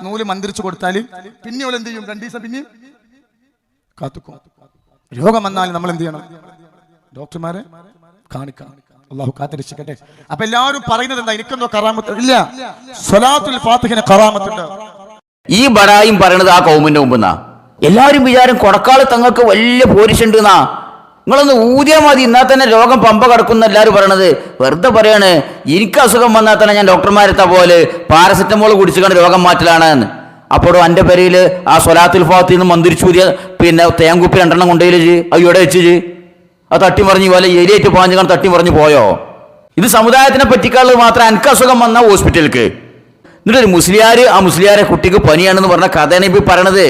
നൂല് മന്ത്രിച്ചു കൊടുത്താൽ പിന്നെ എന്ത് ചെയ്യും, 2 ദിവസം പിന്നെ കാത്തുക്കും. രോഗം വന്നാൽ നമ്മൾ എന്ത് ചെയ്യണം, ഡോക്ടർമാരെ കാണിക്കാം. അള്ളാഹു കാത്തിരക്ഷിക്കട്ടെ. അപ്പൊ എല്ലാവരും പറയുന്നത് എന്താ, എനിക്കെന്തോ കറാമത്ത് ഇല്ല. സ്വലാത്തുൽ ഫാത്തിഹിന് കറാമത്തുണ്ട്. ഈ ബറായും പറയണത് ആ കൗമിന്റെ മുമ്പെന്നാ. എല്ലാവരും വിചാരം കൊടക്കാട് തങ്ങൾക്ക് വലിയ പോരിശുണ്ട് എന്നാ. നിങ്ങളൊന്ന് ഊതിയാൽ മതി, എന്നാൽ തന്നെ രോഗം പമ്പ കിടക്കുന്ന എല്ലാവരും പറയണത്. വെറുതെ പറയാണ്, എനിക്ക് അസുഖം വന്നാൽ തന്നെ ഞാൻ ഡോക്ടർമാരെത്താ പോലെ പാരസെറ്റമോൾ കുടിച്ചുകൊണ്ട് രോഗം മാറ്റലാണ് എന്ന്. അപ്പോഴും എൻ്റെ പേരിൽ ആ സ്വലാത്തുൽ ഫാത്തിഹിൽ നിന്ന് മന്ത്രിച്ചൂതിയ തേങ്കുപ്പി 2 കൊണ്ടേല് അയ്യോടെ വെച്ച് അത് തട്ടിമറിഞ്ഞ് പോലെ ഏരിയേറ്റ് പാഞ്ഞു കാണാൻ തട്ടിമറിഞ്ഞ് പോയോ. ഇത് സമുദായത്തിനെ പറ്റിക്കാനുള്ളത് മാത്രം. എനിക്ക് അസുഖം വന്ന ഹോസ്പിറ്റലിലേക്ക്, എന്നിട്ടൊരു ആ മുസ്ലിയാരെ കുട്ടിക്ക് പനിയാണെന്ന് പറഞ്ഞ കഥയാണ് ഇപ്പൊ പറയണത്.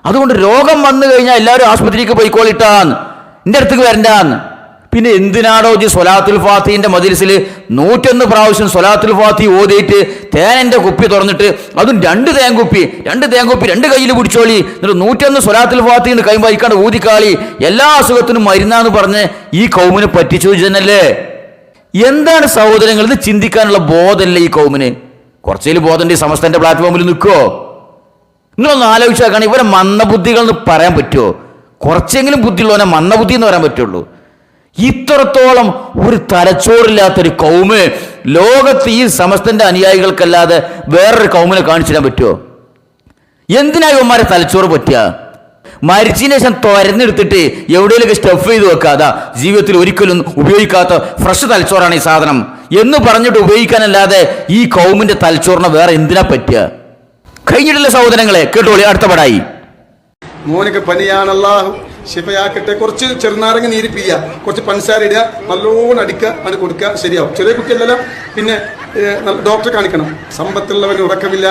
അതുകൊണ്ട് രോഗം വന്നു കഴിഞ്ഞാൽ എല്ലാവരും ആശുപത്രിക്ക് പോയിക്കോളിട്ടാന്ന്, എൻ്റെ അടുത്തേക്ക് വരണ്ടാന്ന്. പിന്നെ എന്തിനാടോ ഈ സ്വലാത്തുൽ ഫാത്തിഹിന്റെ മജ്‌ലിസിൽ 101 പ്രാവശ്യം സ്വലാത്തുൽ ഫാത്തിഹ് ഓതിയിട്ട് തേനന്റെ കുപ്പി തുറന്നിട്ട് അതും 2 തേങ്കുപ്പി 2 കയ്യിൽ പിടിച്ചോളി, എന്നിട്ട് 101 സ്വലാത്തുൽ ഫാത്തിഹിന് കൈ വഹിക്കാണ്ട് ഊതിക്കാളി, എല്ലാ അസുഖത്തിനും മരുന്നാന്ന് പറഞ്ഞ് ഈ കൗമിനെ പറ്റിച്ചു തന്നല്ലേ. എന്താണ് സഹോദരങ്ങൾ, ഇത് ചിന്തിക്കാനുള്ള ബോധമല്ലേ ഈ കൗമിന്? കുറച്ചേലും ബോധമുണ്ട് ഈ സമസ്തന്റെ പ്ലാറ്റ്ഫോമിൽ നിൽക്കുവോ? നിങ്ങളൊന്ന് ആലോചിച്ചാൽ ഇവരെ മന്ദബുദ്ധികൾ എന്ന് പറയാൻ പറ്റുമോ? കുറച്ചെങ്കിലും ബുദ്ധിയുള്ളവനെ മന്ദബുദ്ധി എന്ന് പറയാൻ പറ്റുള്ളൂ. ഇത്രത്തോളം ഒരു തലച്ചോറില്ലാത്തൊരു കൗമ് ലോകത്ത് ഈ സമസ്തന്റെ അനുയായികൾക്കല്ലാതെ വേറൊരു കൗമിനെ കാണിച്ചു തരാൻ പറ്റുമോ? എന്തിനാ ഇവന്മാരെ തലച്ചോറ് പറ്റുക? മരിച്ചതിന് ശേഷം തുരന്നെടുത്തിട്ട് എവിടെയെങ്കിലും സ്റ്റഫ് ചെയ്ത് വെക്കാതെ ജീവിതത്തിൽ ഒരിക്കലും ഉപയോഗിക്കാത്ത ഫ്രഷ് തലച്ചോറാണ് ഈ സാധനം എന്ന് പറഞ്ഞിട്ട് ഉപയോഗിക്കാനല്ലാതെ ഈ കൗമിന്റെ തലച്ചോറിനെ വേറെ എന്തിനാ പറ്റുക? കഴിഞ്ഞിട്ടില്ല സഹോദരങ്ങളെ, കേട്ടോളി. അടുത്ത പടായി. മോനൊക്കെ പനിയാണ്, അല്ലാഹു ശിഫയാക്കട്ടെ. കുറച്ച് ചെറുനാരങ്ങ നീര് പിയ്യുക, കുറച്ച് പഞ്ചസാര ഇടുക, നല്ലോണം അടിക്കുക, അത് കൊടുക്കുക, ശരിയാവും. ചെറിയ കുട്ടിയല്ലല്ലോ. പിന്നെ ഡോക്ടറെ കാണിക്കണം. സമ്പത്തുള്ളവന് ഉറക്കമില്ല,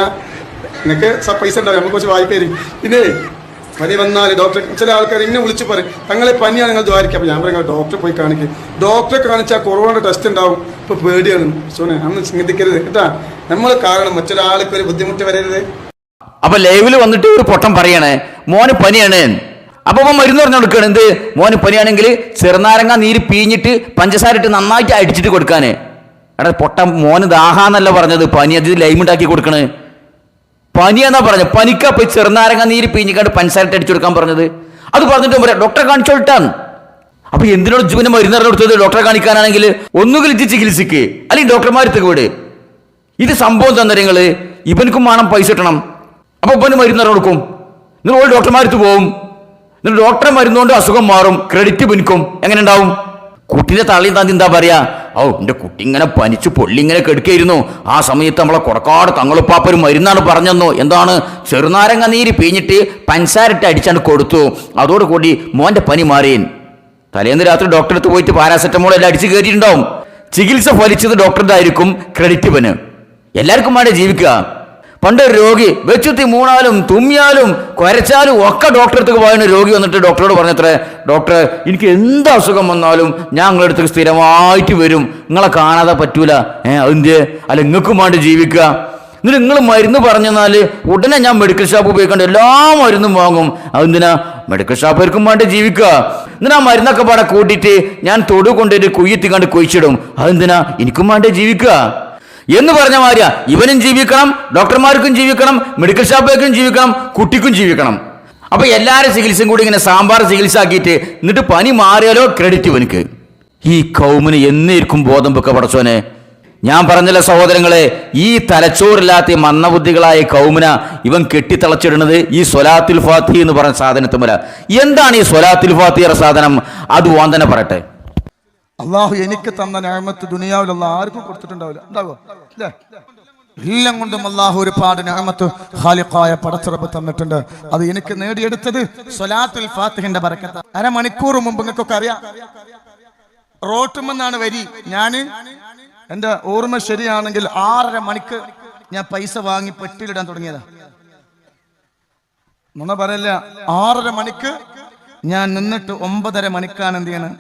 നിനക്ക് പൈസ ഉണ്ടാവും, നമുക്ക് കുറച്ച് വായ്പ തരും. പിന്നെ പനി വന്നാൽ ഡോക്ടറെ, ചില ആൾക്കാർ ഇന്നെ വിളിച്ച് പറയും തങ്ങളെ പനിയാണ് നിങ്ങൾ ദ്വാരിക്കുക. അപ്പോൾ ഞാൻ പറയാം ഡോക്ടറെ പോയി കാണിക്കും. ഡോക്ടറെ കാണിച്ചാൽ കൊറോണ ടെസ്റ്റ് ഉണ്ടാവും. ഇപ്പോൾ പേടിയാണ് സോനെ, അന്ന് ചിന്തിക്കരുത് കേട്ടാ. നമ്മൾ കാരണം മറ്റൊരാൾക്ക് ഒരു ബുദ്ധിമുട്ട് വരരുത്. അപ്പൊ ലൈവില് വന്നിട്ട് ഒരു പൊട്ടം പറയണേ മോന് പനിയാണ്. അപ്പൊ മരുന്ന് പറഞ്ഞു കൊടുക്കണം. എന്ത്? മോന് പനിയാണെങ്കിൽ ചെറുനാരങ്ങ നീര് പിഴിഞ്ഞിട്ട് പഞ്ചസാര ഇട്ട് നന്നായിട്ട് അടിച്ചിട്ട് കൊടുക്കാന്. എടാ പൊട്ടം, മോന് ദാഹാന്നല്ല പറഞ്ഞത്, പനി അത് ലൈമുണ്ടാക്കി കൊടുക്കണ്. പനിയാന്നാ പറഞ്ഞത്. പനിക്കപ്പൊ ചെറുനാരങ്ങ നീര് പിഴിഞ്ഞിക്കാണ്ട് പഞ്ചസാര ഇട്ട് അടിച്ചു കൊടുക്കാൻ പറഞ്ഞത്. അത് പറഞ്ഞിട്ട് പറയാം ഡോക്ടറെ കാണിച്ചോട്ടാണ്. അപ്പൊ എന്തിനോട് ജീവനെ മരുന്ന് പറഞ്ഞു കൊടുത്തത്? ഡോക്ടറെ കാണിക്കാനാണെങ്കിൽ ഒന്നുകിൽ ഇത് ചികിത്സിക്ക്, അല്ലെങ്കിൽ ഡോക്ടർമാരത്തേക്ക് വിട്. ഇത് സംഭവം തന്നരങ്ങള് ഇവനക്കും വേണം പൈസ കിട്ടണം. അപ്പൊ ഇവന് മരുന്ന് കൊടുക്കും. നിങ്ങൾ ഓരോ ഡോക്ടർമാരത്ത് പോവും. എന്നിട്ട് ഡോക്ടറെ മരുന്നുകൊണ്ട് അസുഖം മാറും, ക്രെഡിറ്റ് പിനിക്കും. എങ്ങനെ ഉണ്ടാവും? കുട്ടീനെ തള്ളിയും താന്തി എന്താ പറയാ, ഓ എന്റെ കുട്ടി ഇങ്ങനെ പനിച്ച് പൊള്ളി ഇങ്ങനെ കെടുക്കായിരുന്നു, ആ സമയത്ത് നമ്മളെ കൊടക്കാട് തങ്ങളുപ്പാപ്പൊരു മരുന്നാണ് പറഞ്ഞെന്നോ, എന്താണ് ചെറുനാരങ്ങ നീര് പിഴിഞ്ഞിട്ട് പഞ്ചസാരിട്ട് അടിച്ചാണ് കൊടുത്തു, അതോടുകൂടി മോന്റെ പനി മാറിയൻ. തലേന്ന് രാത്രി ഡോക്ടറെ അടുത്ത് പോയിട്ട് പാരാസെറ്റമോൾ എല്ലാം അടിച്ച് കയറ്റിയിട്ടുണ്ടാവും. ചികിത്സ ഫലിച്ചത് ഡോക്ടറുടെ ആയിരിക്കും, ക്രെഡിറ്റ് പന്. എല്ലാവർക്കും വേണ്ടേ ജീവിക്കുക. പണ്ട് രോഗി വെച്ചുത്തി മൂണാലും തുമ്മിയാലും കുരച്ചാലും ഒക്കെ ഡോക്ടറെ അടുത്തേക്ക് പോയ രോഗി വന്നിട്ട് ഡോക്ടറോട് പറഞ്ഞത്രേ, ഡോക്ടറെ എനിക്ക് എന്ത് അസുഖം വന്നാലും ഞാൻ നിങ്ങളുടെ അടുത്തേക്ക് സ്ഥിരമായിട്ട് വരും, നിങ്ങളെ കാണാതെ പറ്റൂല. അതെന്ത്? അല്ല നിങ്ങൾക്കും വേണ്ടി ജീവിക്കുക. എന്നിട്ട് നിങ്ങൾ മരുന്ന് പറഞ്ഞെന്നാൽ ഉടനെ ഞാൻ മെഡിക്കൽ ഷോപ്പ് ഉപയോഗിക്കേണ്ട എല്ലാ മരുന്നും വാങ്ങും. അതെന്തിനാ? മെഡിക്കൽ ഷോപ്പുകാർക്കും വേണ്ടി ജീവിക്കുക. എന്നിട്ട് ആ മരുന്നൊക്കെ പാടെ കൂട്ടിയിട്ട് ഞാൻ തൊടു കൊണ്ടിട്ട് കുയ്യെത്തിക്കാണ്ട് കുഴിച്ചിടും. അതെന്തിനാ? എനിക്കും വേണ്ടി ജീവിക്കുക എന്ന് പറഞ്ഞ മാതിരിയാ ഇവനും ജീവിക്കണം, ഡോക്ടർമാർക്കും ജീവിക്കണം, മെഡിക്കൽ ഷോപ്പുകാർക്കും ജീവിക്കണം, കുട്ടിക്കും ജീവിക്കണം. അപ്പൊ എല്ലാവരും ചികിത്സയും കൂടി ഇങ്ങനെ സാമ്പാർ ചികിത്സ ആക്കിയിട്ട് എന്നിട്ട് പനി മാറിയാലോ ക്രെഡിറ്റ് ഇവനക്ക്. ഈ കൗമിന് എന്നേക്കും ബോധം വെക്ക പടച്ചോനെ. ഞാൻ പറഞ്ഞല്ലോ സഹോദരങ്ങളെ, ഈ തലച്ചോറില്ലാത്ത മന്ദബുദ്ധികളായ കൗമിന ഇവൻ കെട്ടിത്തളച്ചിടുന്നത് ഈ സ്വലാത്തുൽ ഫാത്തിഹ എന്ന് പറഞ്ഞ സാധനത്തുമല്ല. എന്താണ് ഈ സ്വലാത്തുൽ ഫാത്തിഹ സാധനം? അത് ഓൻ തന്നെ പറയട്ടെ. അള്ളാഹു എനിക്ക് തന്ന നിഅമത്ത് ദുനിയാവിലുള്ള ആർക്കും കൊടുത്തിട്ടുണ്ടാവില്ല. ഉണ്ടാവോ? ഇല്ലേ? എല്ലാം കൊണ്ടും അള്ളാഹു ഒരുപാട് നിഅമത്ത് ഖാലിഖായ പടച്ചിറപ്പ് തന്നിട്ടുണ്ട്. അത് എനിക്ക് നേടിയെടുത്തത് സ്വലാത്തുൽ ഫാത്തിഹിന്റെ ബറക്കത്ത്. അരമണിക്കൂർ മുമ്പ് നിങ്ങൾക്കൊക്കെ അറിയാം, റോട്ടുമെന്നാണ് വരി. ഞാന് എന്റെ ഓർമ്മ ശരിയാണെങ്കിൽ 6:30 മണിക്ക് ഞാൻ പൈസ വാങ്ങി പെട്ടിയിലിടാൻ തുടങ്ങിയതാ. നുണ പറയല്ല. 6:30 മണിക്ക് ഞാൻ നിന്നിട്ട് 9:30 മണിക്കാണ് എന്ത് ചെയ്യണം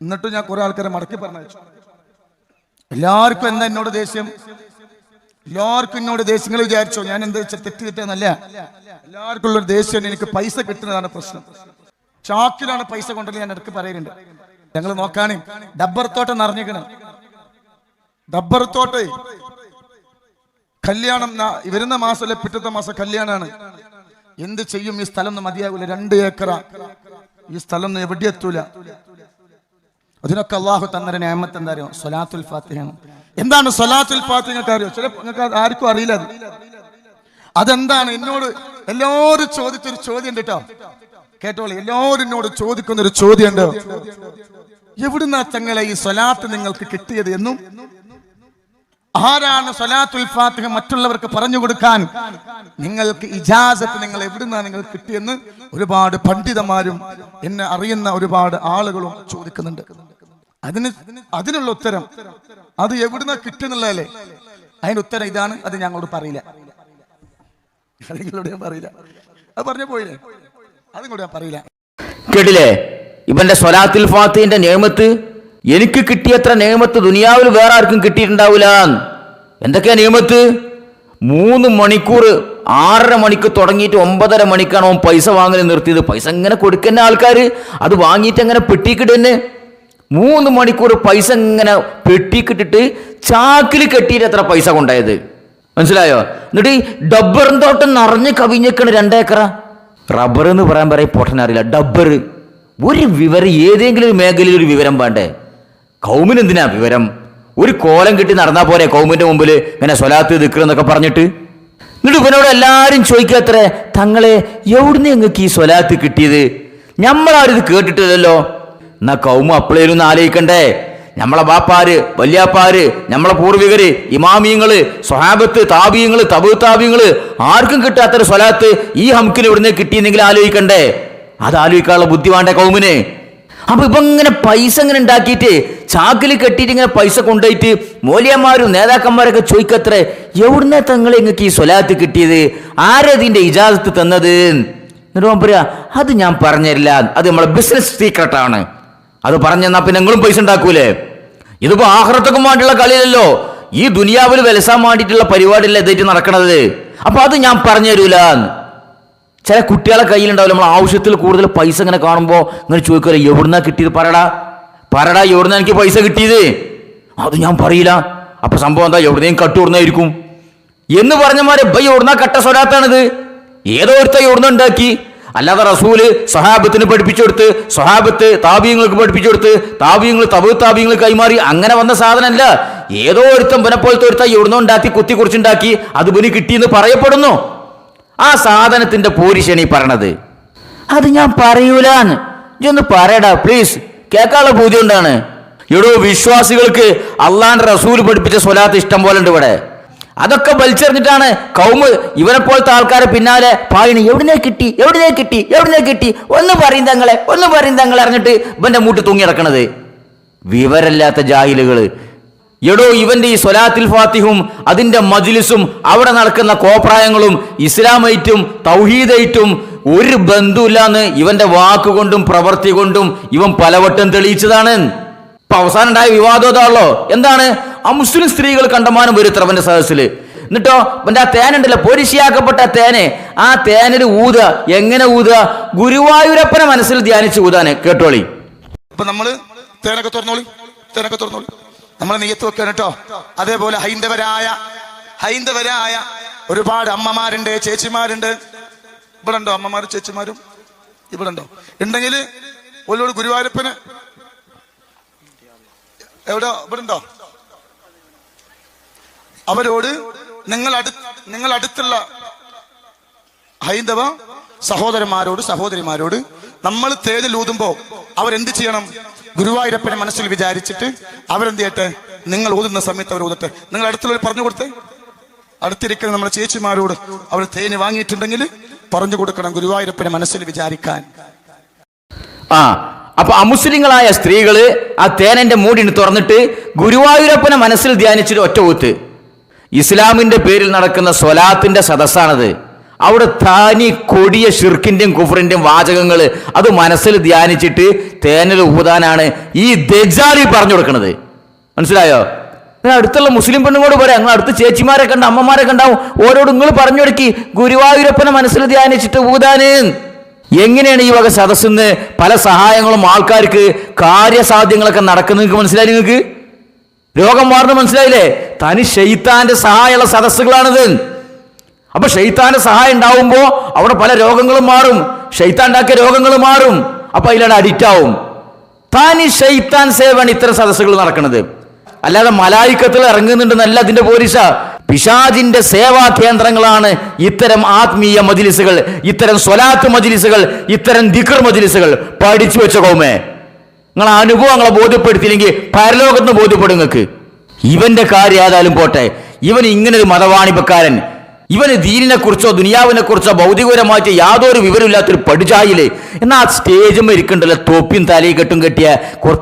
എന്നിട്ട് ഞാൻ കുറെ ആൾക്കാരെ മടക്കി പറഞ്ഞു. എല്ലാവർക്കും എന്താ എന്നോട് ദേഷ്യം? എല്ലാവർക്കും എന്നോട് ദേഷ്യങ്ങൾ വിചാരിച്ചോ ഞാൻ എന്താ വെച്ചാൽ തെറ്റിദ്ധെറ്റെന്നല്ല. എല്ലാവർക്കും ഉള്ളൊരു ദേഷ്യം എനിക്ക് പൈസ കിട്ടുന്നതാണ് പ്രശ്നം. ചാക്കിലാണ് പൈസ കൊണ്ടത് ഞാൻ ഇടയ്ക്ക് പറയുന്നുണ്ട്. ഞങ്ങൾ നോക്കാണേ, ഡബ്ബർ തോട്ടം നിറഞ്ഞിക്കണം. ഡബ്ബർ തോട്ടേ കല്യാണം വരുന്ന മാസം അല്ലെ പിറ്റത്തെ മാസം കല്യാണാണ്. എന്ത് ചെയ്യും? ഈ സ്ഥലം ഒന്നും മതിയാകൂല. 2 ഏക്കറ. ഈ സ്ഥലം ഒന്നും എവിടെ എത്തൂല. അതിനൊക്കെ അള്ളാഹു തന്നൊരു നിഅമത്ത് എന്താ അറിയോ? സ്വലാത്തുൽ ഫാത്തിഹയാണ്. എന്താണ് സ്വലാത്തുൽ ഫാത്തിഹ? നിങ്ങൾക്ക് അറിയോ? നിങ്ങൾക്ക് ആർക്കും അറിയില്ല അത്. അതെന്താണ്? എന്നോട് എല്ലാവരും ചോദിച്ചൊരു ചോദ്യം ഉണ്ട് കേട്ടോ, കേട്ടോളൂ. എല്ലാവരും എന്നോട് ചോദിക്കുന്നൊരു ചോദ്യം ഉണ്ട്, എവിടുന്നാ തങ്ങളെ ഈ സ്വലാത്ത് നിങ്ങൾക്ക് കിട്ടിയത് എന്നും ആരാണ് സ്വലാത്തുൽ ഫാത്തിഹ മറ്റുള്ളവർക്ക് പറഞ്ഞു കൊടുക്കാൻ നിങ്ങൾക്ക് ഇജാസത്ത് നിങ്ങൾ എവിടുന്നാണ് നിങ്ങൾക്ക് കിട്ടിയെന്ന് ഒരുപാട് പണ്ഡിതന്മാരും എന്നെ അറിയുന്ന ഒരുപാട് ആളുകളും ചോദിക്കുന്നുണ്ട്. അതിനുള്ള ഉത്തരം അത് എവിടുന്നാ കിട്ടുന്നുള്ളതല്ലേ? അതിന്റെ ഉത്തരം ഇതാണ്. അത് ഞങ്ങളോട് പറയില്ല, നിങ്ങളോട് ഞാൻ പറയില്ല. അത് പറഞ്ഞു പോയില്ലേ? അതും കൂടെ ഞാൻ പറയില്ല. കേട്ടില്ലേ? ഇവന്റെ സ്വലാത്തുൽ ഫാത്തിഹിന്റെ നിഅമത്ത് എനിക്ക് കിട്ടിയത്ര നിഅമത്ത് ദുനിയാവിൽ വേറെ ആർക്കും കിട്ടിയിട്ടുണ്ടാവില്ല. എന്തൊക്കെയാ നിഅമത്ത്? 3 മണിക്കൂർ 6:30 മണിക്ക് തുടങ്ങിയിട്ട് 9:30 മണിക്കാണ് അവൻ പൈസ വാങ്ങൽ നിർത്തിയത്. പൈസ ഇങ്ങനെ കൊടുക്കുന്ന ആൾക്കാർ അത് വാങ്ങിയിട്ട് അങ്ങനെ പെട്ടിക്കിടന്നെ. 3 മണിക്കൂർ പൈസ ഇങ്ങനെ പെട്ടിക്കിട്ടിട്ട് ചാക്കിൽ കെട്ടിയിട്ട് എത്ര പൈസ കൊണ്ടായത് മനസ്സിലായോ? എന്നിട്ട് ഈ ഡബ്ബർ തോട്ടം നിറഞ്ഞ് കവിഞ്ഞേക്കാണ് 2 ഏക്കറ. റബ്ബർ എന്ന് പറയാൻ പൊട്ടനറിയില്ല. ഡബ്ബർ ഒരു വിവരം, ഏതെങ്കിലും ഒരു മേഖലയിൽ ഒരു വിവരം വേണ്ടേ? കൗമിന് എന്തിനാ വിവരം? ഒരു കോലം കിട്ടി നടന്നാൽ പോരെ കൗമിന്റെ മുമ്പിൽ ഇങ്ങനെ സ്വലാത്ത് ദിക്ർ എന്നൊക്കെ പറഞ്ഞിട്ട്? എന്നിട്ട് ഇവനോട് എല്ലാവരും ചോദിക്കാത്രേ, തങ്ങളെ എവിടുന്ന് നിങ്ങൾക്ക് ഈ സ്വലാത്ത് കിട്ടിയത്? നമ്മളാരും ഇത് കേട്ടിട്ടില്ലല്ലോ. എന്നാ കൗമ അപ്പളേലും ഒന്ന് ആലോചിക്കണ്ടേ. നമ്മളെ ബാപ്പാര്, വല്യാപ്പാര്, നമ്മളെ പൂർവികര്, ഇമാമിയങ്ങള്, സ്വഹാബത്ത്, താബിയങ്ങള്, തബു താബിയങ്ങള്, ആർക്കും കിട്ടാത്തൊരു സ്വലാത്ത് ഈ ഹംക്കിന് ഇവിടുന്ന് കിട്ടിയെന്നെങ്കിൽ ആലോചിക്കണ്ടേ? അത് ആലോചിക്കാനുള്ള ബുദ്ധി വേണ്ടേ കൗമിന്? അപ്പൊ ഇപ്പൊ ഇങ്ങനെ പൈസ ഇങ്ങനെ ഉണ്ടാക്കിയിട്ട് ചാക്കിൽ കെട്ടിയിട്ട് ഇങ്ങനെ പൈസ കൊണ്ടുപോയിട്ട് മൂല്യന്മാരും നേതാക്കന്മാരൊക്കെ ചോദിക്കത്രേ, എവിടുന്ന തങ്ങളെ നിങ്ങൾക്ക് ഈ സ്വലാത്ത് കിട്ടിയത്? ആരതിന്റെ ഇജാസത്ത് തന്നത്? എന്നിട്ട് പറയാ, അത് ഞാൻ പറഞ്ഞുതരില്ല, അത് നമ്മളെ ബിസിനസ് സീക്രട്ടാണ്. അത് പറഞ്ഞെന്നാ പിന്നെ നിങ്ങളും പൈസ ഉണ്ടാക്കൂലേ? ഇതിപ്പോ ആഖിറത്തുക്കും വേണ്ടിയുള്ള കളിയല്ലോ, ഈ ദുനിയാവിൽ വിലസാൻ വേണ്ടിയിട്ടുള്ള പരിപാടിയല്ല ഇതായിട്ട് നടക്കണത്. അപ്പൊ അത് ഞാൻ പറഞ്ഞു തരൂല. ചില കുട്ടികളെ കയ്യിലുണ്ടാവില്ല, നമ്മൾ ആവശ്യത്തിൽ കൂടുതൽ പൈസ ഇങ്ങനെ കാണുമ്പോൾ ഇങ്ങനെ ചോദിക്കുമല്ലോ, എവിടുന്നാ കിട്ടിയത്? പറടാ എവിടുന്ന എനിക്ക് പൈസ കിട്ടിയത്? അത് ഞാൻ പറയില്ല. അപ്പൊ സംഭവം എന്താ? എവിടുന്നേയും കട്ടുകൂടുന്നായിരിക്കും എന്ന് പറഞ്ഞമാരെ ബൈ എവിടുന്ന കട്ട സ്വലാത്താണിത്. ഏതോ ഒരുത്ത എവിടുന്ന ഉണ്ടാക്കി. അല്ലാതെ റസൂല് സ്വഹാബത്തിന് പഠിപ്പിച്ചു കൊടുത്ത്, സ്വഹാബത്ത് താബിയങ്ങൾക്ക് പഠിപ്പിച്ചു കൊടുത്ത്, താബിയങ്ങൾ തബു താബിയങ്ങൾ കൈമാറി അങ്ങനെ വന്ന സാധനമല്ല. ഏതോ ഒരുത്തം ബനെപ്പോലത്തെ ഒരുത്ത എവിടുന്നോ ഉണ്ടാക്കി കുത്തി കുറിച്ചുണ്ടാക്കി അത് ബന് കിട്ടിയെന്ന് പറയപ്പെടുന്നു. ആ സാധനത്തിന്റെ പോരിശനി പറയണത്. അത് ഞാൻ പറയൂലാന്ന്. ഇതൊന്ന് പറയടാ പ്ലീസ്, കേൾക്കാനുള്ള ബോധ്യം കൊണ്ടാണ്. എടോ, വിശ്വാസികൾക്ക് അള്ളാന്റെ റസൂൽ പഠിപ്പിച്ച സ്വലാത്ത് ഇഷ്ടം പോലെ ഉണ്ട് ഇവിടെ. അതൊക്കെ വലിച്ചെറിഞ്ഞിട്ടാണ് കൗമ് ഇവനെ പോലത്തെ ആൾക്കാരെ പിന്നാലെ പായണി. എവിടുന്നേ കിട്ടി ഒന്ന് പറയും തങ്ങളെ അറിഞ്ഞിട്ട് ഇവന്റെ മൂട്ട് തൂങ്ങി നടക്കണത്. വിവരല്ലാത്ത ജാഹിലുകള്. എടോ, ഇവന്റെ ഈ സ്വലാത്തിൽ ഫാത്തിഹും അതിന്റെ മജ്ലിസും അവിടെ നടക്കുന്ന കോപ്രായങ്ങളും ഇസ്ലാമൈറ്റും തൗഹീദൈറ്റും ഒരു ബന്ധമില്ലാന്ന് ഇവന്റെ വാക്കുകൊണ്ടും പ്രവൃത്തി കൊണ്ടും ഇവൻ പലവട്ടം തെളിയിച്ചതാണ്. ഇപ്പൊ അവസാനം ഉണ്ടായ വിവാദം അതാണല്ലോ. എന്താണ്? ആ മുസ്ലിം സ്ത്രീകൾ കണ്ടമാനം വരുത്ര അവന്റെ സദസ്സില്. എന്നിട്ടോ അവന്റെ ആ തേനുണ്ടല്ലോ, പോരിശിയാക്കപ്പെട്ട തേന്, ആ തേനിൽ ഊതുക. എങ്ങനെ ഊതുക? ഗുരുവായൂരപ്പനെ മനസ്സിൽ ധ്യാനിച്ച് ഊതാന്. കേട്ടോളി. അപ്പൊ നമ്മള് തേനൊക്കെ തുറന്നോളി, നമ്മളെ നെയ്യത്ത് വെക്കാൻ കേട്ടോ. അതേപോലെ ഹൈന്ദവരായ ഒരുപാട് അമ്മമാരുണ്ട്, ചേച്ചിമാരുണ്ട്. ഇവിടെ ഉണ്ടോ അമ്മമാരും ചേച്ചിമാരും? ഇവിടെ ഉണ്ടോ? ഉണ്ടെങ്കിൽ ഒരോട് ഗുരുവായൂരപ്പന് എവിടെ ഇവിടെ ഉണ്ടോ? അവരോട് നിങ്ങൾ അടുത്തുള്ള ഹൈന്ദവ സഹോദരിമാരോട് നമ്മൾ തേനിൽ ഊതുമ്പോ അവരെന്ത് ചെയ്യണം? ഗുരുവായൂരപ്പനെ മനസ്സിൽ വിചാരിച്ചിട്ട് അവരെന്ത് ചെയ്യട്ടെ? നിങ്ങൾ ഊതുന്ന സമയത്ത് അവർ ഊതട്ടെ. നിങ്ങൾ അടുത്തുള്ളവർ പറഞ്ഞു കൊടുത്തേ. അടുത്തിരിക്കുന്ന നമ്മുടെ ചേച്ചിമാരോട് അവർ തേന് വാങ്ങിയിട്ടുണ്ടെങ്കിൽ പറഞ്ഞു കൊടുക്കണം ഗുരുവായൂരപ്പനെ മനസ്സിൽ വിചാരിക്കാൻ. അപ്പൊ അമുസ്ലിങ്ങളായ സ്ത്രീകള് ആ തേനന്റെ മൂടിന് തുറന്നിട്ട് ഗുരുവായൂരപ്പനെ മനസ്സിൽ ധ്യാനിച്ചിട്ട് ഒറ്റ ഊത്ത്. ഇസ്ലാമിന്റെ പേരിൽ നടക്കുന്ന സ്വലാത്തിന്റെ സദസ്സാണത്. അവിടെ താനി കൊടിയ ഷിർക്കിന്റെയും കുഫറിന്റെയും വാചകങ്ങള് അത് മനസ്സിൽ ധ്യാനിച്ചിട്ട് തേനിൽ ഊതാനാണ് ഈ ദജ്ജാലി പറഞ്ഞു കൊടുക്കുന്നത്. മനസ്സിലായോ? അടുത്തുള്ള മുസ്ലിം പെണ്ണുങ്ങളോട് പറയാം, നിങ്ങൾ അടുത്ത് ചേച്ചിമാരൊക്കെ ഉണ്ട്, അമ്മമാരൊക്കെ ഉണ്ടാവും, ഓരോട് നിങ്ങൾ പറഞ്ഞു കൊടുക്കി ഗുരുവായൂരപ്പനെ മനസ്സിൽ ധ്യാനിച്ചിട്ട് ഊതാന്. എങ്ങനെയാണ് ഈ വക സദസ്സിന്ന് പല സഹായങ്ങളും ആൾക്കാർക്ക് കാര്യസാധ്യങ്ങളൊക്കെ നടക്കുന്നത്? നിങ്ങൾക്ക് മനസ്സിലായി? നിങ്ങൾക്ക് രോഗം മാറുന്നത് മനസ്സിലായില്ലേ? തനി ഷെയ്ത്താന്റെ സഹായമുള്ള സദസ്സുകളാണിത്. അപ്പൊ ഷെയ്ത്താന്റെ സഹായം ഉണ്ടാവുമ്പോ അവിടെ പല രോഗങ്ങളും മാറും, ഷെയ്ത്താൻ ഉണ്ടാക്കിയ രോഗങ്ങൾ മാറും. അപ്പൊ അതിലാണ് അഡിക്റ്റ് ആവും. തനി ഷെയ്ത്താൻ സേവയാണ് ഇത്തരം സദസ്സുകൾ നടക്കുന്നത്. അല്ലാതെ മലായിക്കത്തിൽ ഇറങ്ങുന്നുണ്ടെന്നല്ല അതിന്റെ പോലീസ. പിശാചിന്റെ സേവാ കേന്ദ്രങ്ങളാണ് ഇത്തരം ആത്മീയ മജ്ലിസുകൾ, ഇത്തരം സ്വലാത്ത് മജ്ലിസുകൾ, ഇത്തരം ദിക്ർ മജ്ലിസുകൾ. പഠിച്ചു വെച്ച കൗമേ, നിങ്ങളെ അനുഭവങ്ങളെ ബോധ്യപ്പെടുത്തിയില്ലെങ്കിൽ പരലോകത്ത് ബോധ്യപ്പെടും നിങ്ങൾക്ക്. ഇവന്റെ കാര്യം ഏതായാലും പോട്ടെ, ഇവൻ ഇങ്ങനൊരു മതവാണിപ്പക്കാരൻ, ഇവന് ദീനിനെ കുറിച്ചോ ദുനിയാവിനെ കുറിച്ചോ ഭൗതികപരമായിട്ട് യാതൊരു വിവരമില്ലാത്തൊരു പഠിച്ചായില്ലേ. എന്നാൽ ആ സ്റ്റേജും ഇരിക്കണ്ടല്ലോ, തൊപ്പിയും തലയും കെട്ടും കെട്ടിയ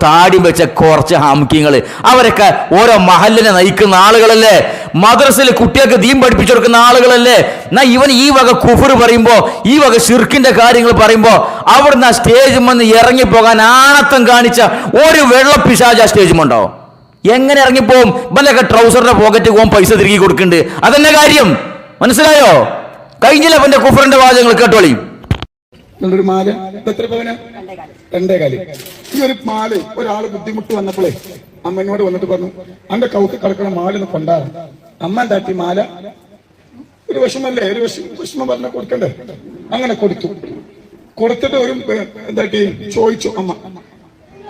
താടിയും വെച്ച കുറച്ച് ഹാംക്കിങ്ങൾ. അവരൊക്കെ ഓരോ മഹലിനെ നയിക്കുന്ന ആളുകളല്ലേ, മദ്രസയിൽ കുട്ടികൾക്ക് ദീൻ പഠിപ്പിച്ചു കൊടുക്കുന്ന ആളുകളല്ലേ. എന്നാൽ ഇവൻ ഈ വക കുഫർ പറയുമ്പോ, ഈ വക ഷിർക്കിന്റെ കാര്യങ്ങൾ പറയുമ്പോ അവിടുന്ന് ആ സ്റ്റേജിൽ വന്ന് ഇറങ്ങിപ്പോകാൻ ആണത്തം കാണിച്ച ഒരു വെള്ളപ്പിശാച് ആ സ്റ്റേജുമുണ്ടോ? എങ്ങനെ ഇറങ്ങിപ്പോവും? ഇവനൊക്കെ ട്രൗസറിന്റെ പോക്കറ്റ് പോകാൻ പൈസ തിരികെ കൊടുക്കുന്നുണ്ട്. അതെന്നെ കാര്യം. മനസ്സിലായോ? കഴിഞ്ഞില്ല അവന്റെ കുഫറിന്റെ വാചകങ്ങൾ. കേട്ടോളി. ഒരു മാല എത്ര പവന? 2.25. ഈ ഒരു മാല ഒരാള് ബുദ്ധിമുട്ട് വന്നപ്പോഴേ അമ്മനോട് വന്നിട്ട് പറഞ്ഞു, അന്റെ കൗത്ത് കിടക്കണ മാലൊന്ന് കൊണ്ടാകും. അമ്മ എന്താക്കി മാല ഒരു വിഷമല്ലേ, ഒരു വിഷമം പറഞ്ഞ കൊടുക്കണ്ടേ, അങ്ങനെ കൊടുത്തിട്ട് ഒരു എന്താക്കി ചോദിച്ചു. അമ്മ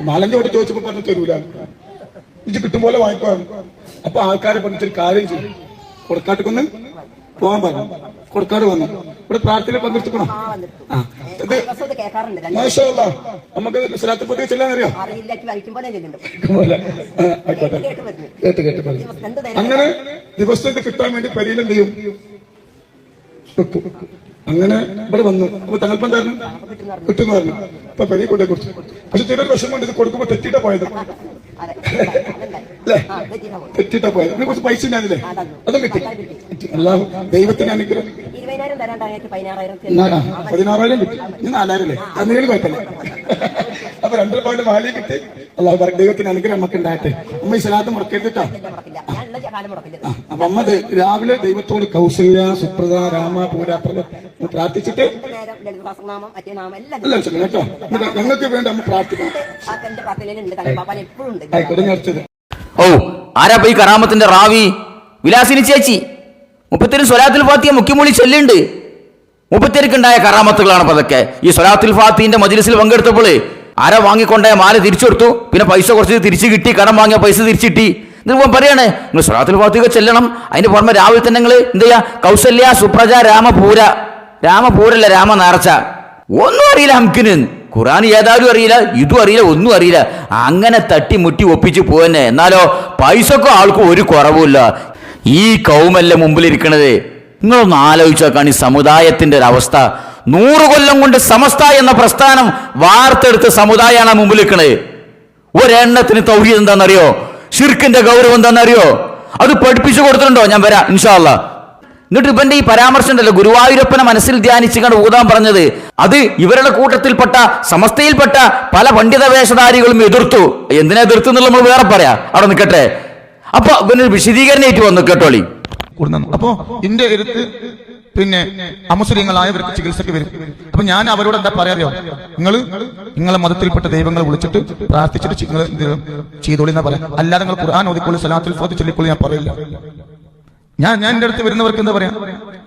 മാലഞ്ചോട് ചോദിച്ചപ്പോ പറഞ്ഞു തരൂല, ഇത് കിട്ടും പോലെ വാങ്ങിക്കോ. അപ്പൊ ആൾക്കാരെ പറഞ്ഞിട്ടൊരു കാര്യം ചെയ്യും, കൊടുക്കാട്ടിക്കൊന്ന് പോകാൻ പറഞ്ഞു. കൊടുക്കാട് വന്നു. ഇവിടെ പ്രാർത്ഥന പങ്കെടുക്കണം. നമുക്ക് സ്വലാത്തുൽ ഫാത്തിഹ ചെല്ലാൻ അറിയാം. കേട്ട് അങ്ങനെ ദിവസം ഇത് കിട്ടാൻ വേണ്ടി പരിയിൽ എന്ത് ചെയ്യും? അങ്ങനെ ഇവിടെ വന്നു. അപ്പൊ തങ്ങൾപ്പം എന്തായിരുന്നു കിട്ടുന്ന പറഞ്ഞു. അപ്പൊ പരിയെ കൊണ്ടേ കുറിച്ച്. പക്ഷെ ചിലർ വിഷമമുണ്ട്, ഇത് കൊടുക്കുമ്പോ തെറ്റിട്ടാ പോയത്. അല്ലേ? തെറ്റിട്ടാ പോയത്. ഇതിനെ കുറച്ച് പൈസ ഉണ്ടായിരുന്നില്ലേ? അതും കിട്ടി. അല്ലാഹു ദൈവത്തിന് അനുഗ്രഹം. 16,000 കിട്ടി. ഇനി 4,000 അല്ലേ? അതിനേലും കുഴപ്പമില്ല. അപ്പൊ 2 പോയിന്റ് വാലി കിട്ടി. അല്ലാഹു ദൈവത്തിന് അനുഗ്രഹം നമുക്ക് ഉണ്ടാകട്ടെ. അമ്മ ഈ സലാത്ത് മുടക്കരുതിട്ടാ. അപ്പൊ അമ്മ രാവിലെ ദൈവത്തോട് കൗസല്യ, സുപ്രദ, രാമ, പൂരാപ്രദ പ്രാർത്ഥിച്ചിട്ട് കേട്ടോ. ഞങ്ങൾക്ക് വേണ്ടി അമ്മ പ്രാർത്ഥിക്കണം. ഓ, ആരാ ഈ കറാമത്തിന്റെ റാവി? വിലാസിനി ചേച്ചി. 30 സ്വലാത്തുൽ ഫാത്തിഹ മുക്കിമൂളി ചെല്ലുണ്ട്. 30 ഉണ്ടായ കറാമത്തുകളാണ് അപ്പൊ അതൊക്കെ. ഈ സ്വലാത്തുൽ ഫാത്തിഹിന്റെ മജ്ലിസിൽ പങ്കെടുത്തപ്പോൾ ആരാ വാങ്ങിക്കൊണ്ടായ മാല തിരിച്ചു കൊടുത്തു. പിന്നെ പൈസ കുറച്ച് തിരിച്ചു കിട്ടി. കടം വാങ്ങിയ പൈസ തിരിച്ചിട്ടി. എന്നിട്ട് പറയാണ് നിങ്ങൾ സ്വലാത്തുൽ ഫാത്തിഹ ചെല്ലണം. അതിന്റെ പുറമെ രാവിലെ തന്നെ നിങ്ങൾ എന്ത് ചെയ്യാ? കൗസല്യ, സുപ്രജ, രാമപൂരല്ല രാമ നേർച്ച. ഒന്നും അറിയില്ല ഹംക്കിന്. ഖുർആൻ ഏതായാലും അറിയില്ല, ഇതും അറിയില്ല, ഒന്നും അറിയില്ല. അങ്ങനെ തട്ടിമുട്ടി ഒപ്പിച്ച് പോവന്നെ. എന്നാലോ പൈസക്കോ ആൾക്കും ഒരു കുറവുമില്ല. ഈ കൗമല്ല മുമ്പിലിരിക്കണത്. നിങ്ങളൊന്ന് ആലോചിച്ചേക്കാണ് ഈ സമുദായത്തിന്റെ ഒരു അവസ്ഥ. 100 കൊല്ലം കൊണ്ട് സമസ്ത എന്ന പ്രസ്ഥാനം വാർത്തെടുത്ത സമുദായമാണ് മുമ്പിൽ നിൽക്കണത്. ഒരെണ്ണത്തിന് തൗഹീദ് എന്താണെന്നറിയോ? ശിർക്കിന്റെ ഗൗരവം എന്താണെന്നറിയോ? അത് പഠിപ്പിച്ചു കൊടുത്തിട്ടുണ്ടോ? ഞാൻ വരാം ഇൻഷാ അല്ലാ. എന്നിട്ട് ഇവന്റെ ഈ പരാമർശം ഉണ്ടല്ലോ, ഗുരുവായൂരപ്പനെ മനസ്സിൽ ധ്യാനിച്ച് കണ്ട് ഊതാൻ പറഞ്ഞത്, അത് ഇവരുടെ കൂട്ടത്തിൽപ്പെട്ട സമസ്തയിൽപ്പെട്ട പല പണ്ഡിത വേഷധാരികളും എതിർത്തു. എന്തിനാ എതിർത്തു എന്നുള്ള നമ്മൾ വേറെ പറയാം, അവിടെ നിൽക്കട്ടെ. അപ്പൊ ഇവനൊരു വിശദീകരണമായിട്ട് വന്നു കേട്ടോളി. അപ്പോ എന്റെ അടുത്ത് പിന്നെ അമുസ്ലിങ്ങളായവർക്ക് ചികിത്സക്ക് വരും. അപ്പൊ ഞാൻ അവരോട് എന്താ പറയാറിയോ? നിങ്ങളെ മതത്തിൽപ്പെട്ട ദൈവങ്ങളെ വിളിച്ചിട്ട് പ്രാർത്ഥിച്ചിട്ട് ചെയ്തോളി എന്നാ പറയാം. അല്ലാതെ നിങ്ങൾ ഖുർആൻ ഓതിക്കോളി, സലാത്തുൽ ഫാത്തിഹ ചൊല്ലിക്കോളി ഞാൻ പറയില്ല. ഞാൻ എന്റെ അടുത്ത് വരുന്നവർക്ക് എന്താ പറയാ?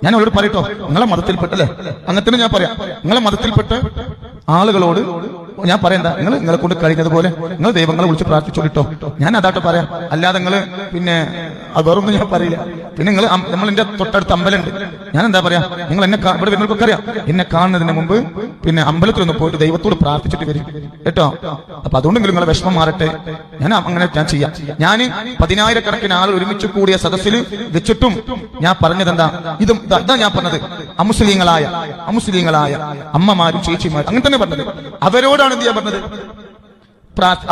ഞാൻ അവരോട് പറയട്ടോ, നിങ്ങളെ മതത്തിൽപ്പെട്ടല്ലേ? അങ്ങനത്തെ ഞാൻ പറയാം. നിങ്ങളെ മതത്തിൽപ്പെട്ട ആളുകളോട് ഞാൻ പറയണ്ട, നിങ്ങളെ കൊണ്ട് കഴിഞ്ഞതുപോലെ നിങ്ങൾ ദൈവങ്ങളെ വിളിച്ച് പ്രാർത്ഥിച്ചോളിട്ടോ. ഞാൻ അതാട്ടോ പറയാം. അല്ലാതെ നിങ്ങൾ പിന്നെ അത് വേറൊന്നും ഞാൻ പറയില്ല. പിന്നെ നമ്മൾ എന്റെ തൊട്ടടുത്ത് അമ്പലമുണ്ട്. ഞാൻ എന്താ പറയാ? നിങ്ങൾ എന്നെ ഇവിടെ വരുന്നവർക്കൊക്കെ അറിയാം. എന്നെ കാണുന്നതിന് മുമ്പ് പിന്നെ അമ്പലത്തിലൊന്ന് പോയിട്ട് ദൈവത്തോട് പ്രാർത്ഥിച്ചിട്ട് വരും കേട്ടോ. അപ്പൊ അതുകൊണ്ട് നിങ്ങളെ വിഷമം മാറട്ടെ. ഞാൻ ചെയ്യാം. ഞാൻ 10,000 ആൾ ഒരുമിച്ച് കൂടിയ സദസ്സിൽ വെച്ചിട്ടും ഞാൻ പറഞ്ഞത് എന്താ? ഇതാ ഞാൻ പറഞ്ഞത്. അമുസ്ലിങ്ങളായ അമ്മമാരും ചേച്ചിമാരും അങ്ങനെ തന്നെ പറഞ്ഞത്. അവരോടാണ് എന്ത് ചെയ്യാൻ പറഞ്ഞത്?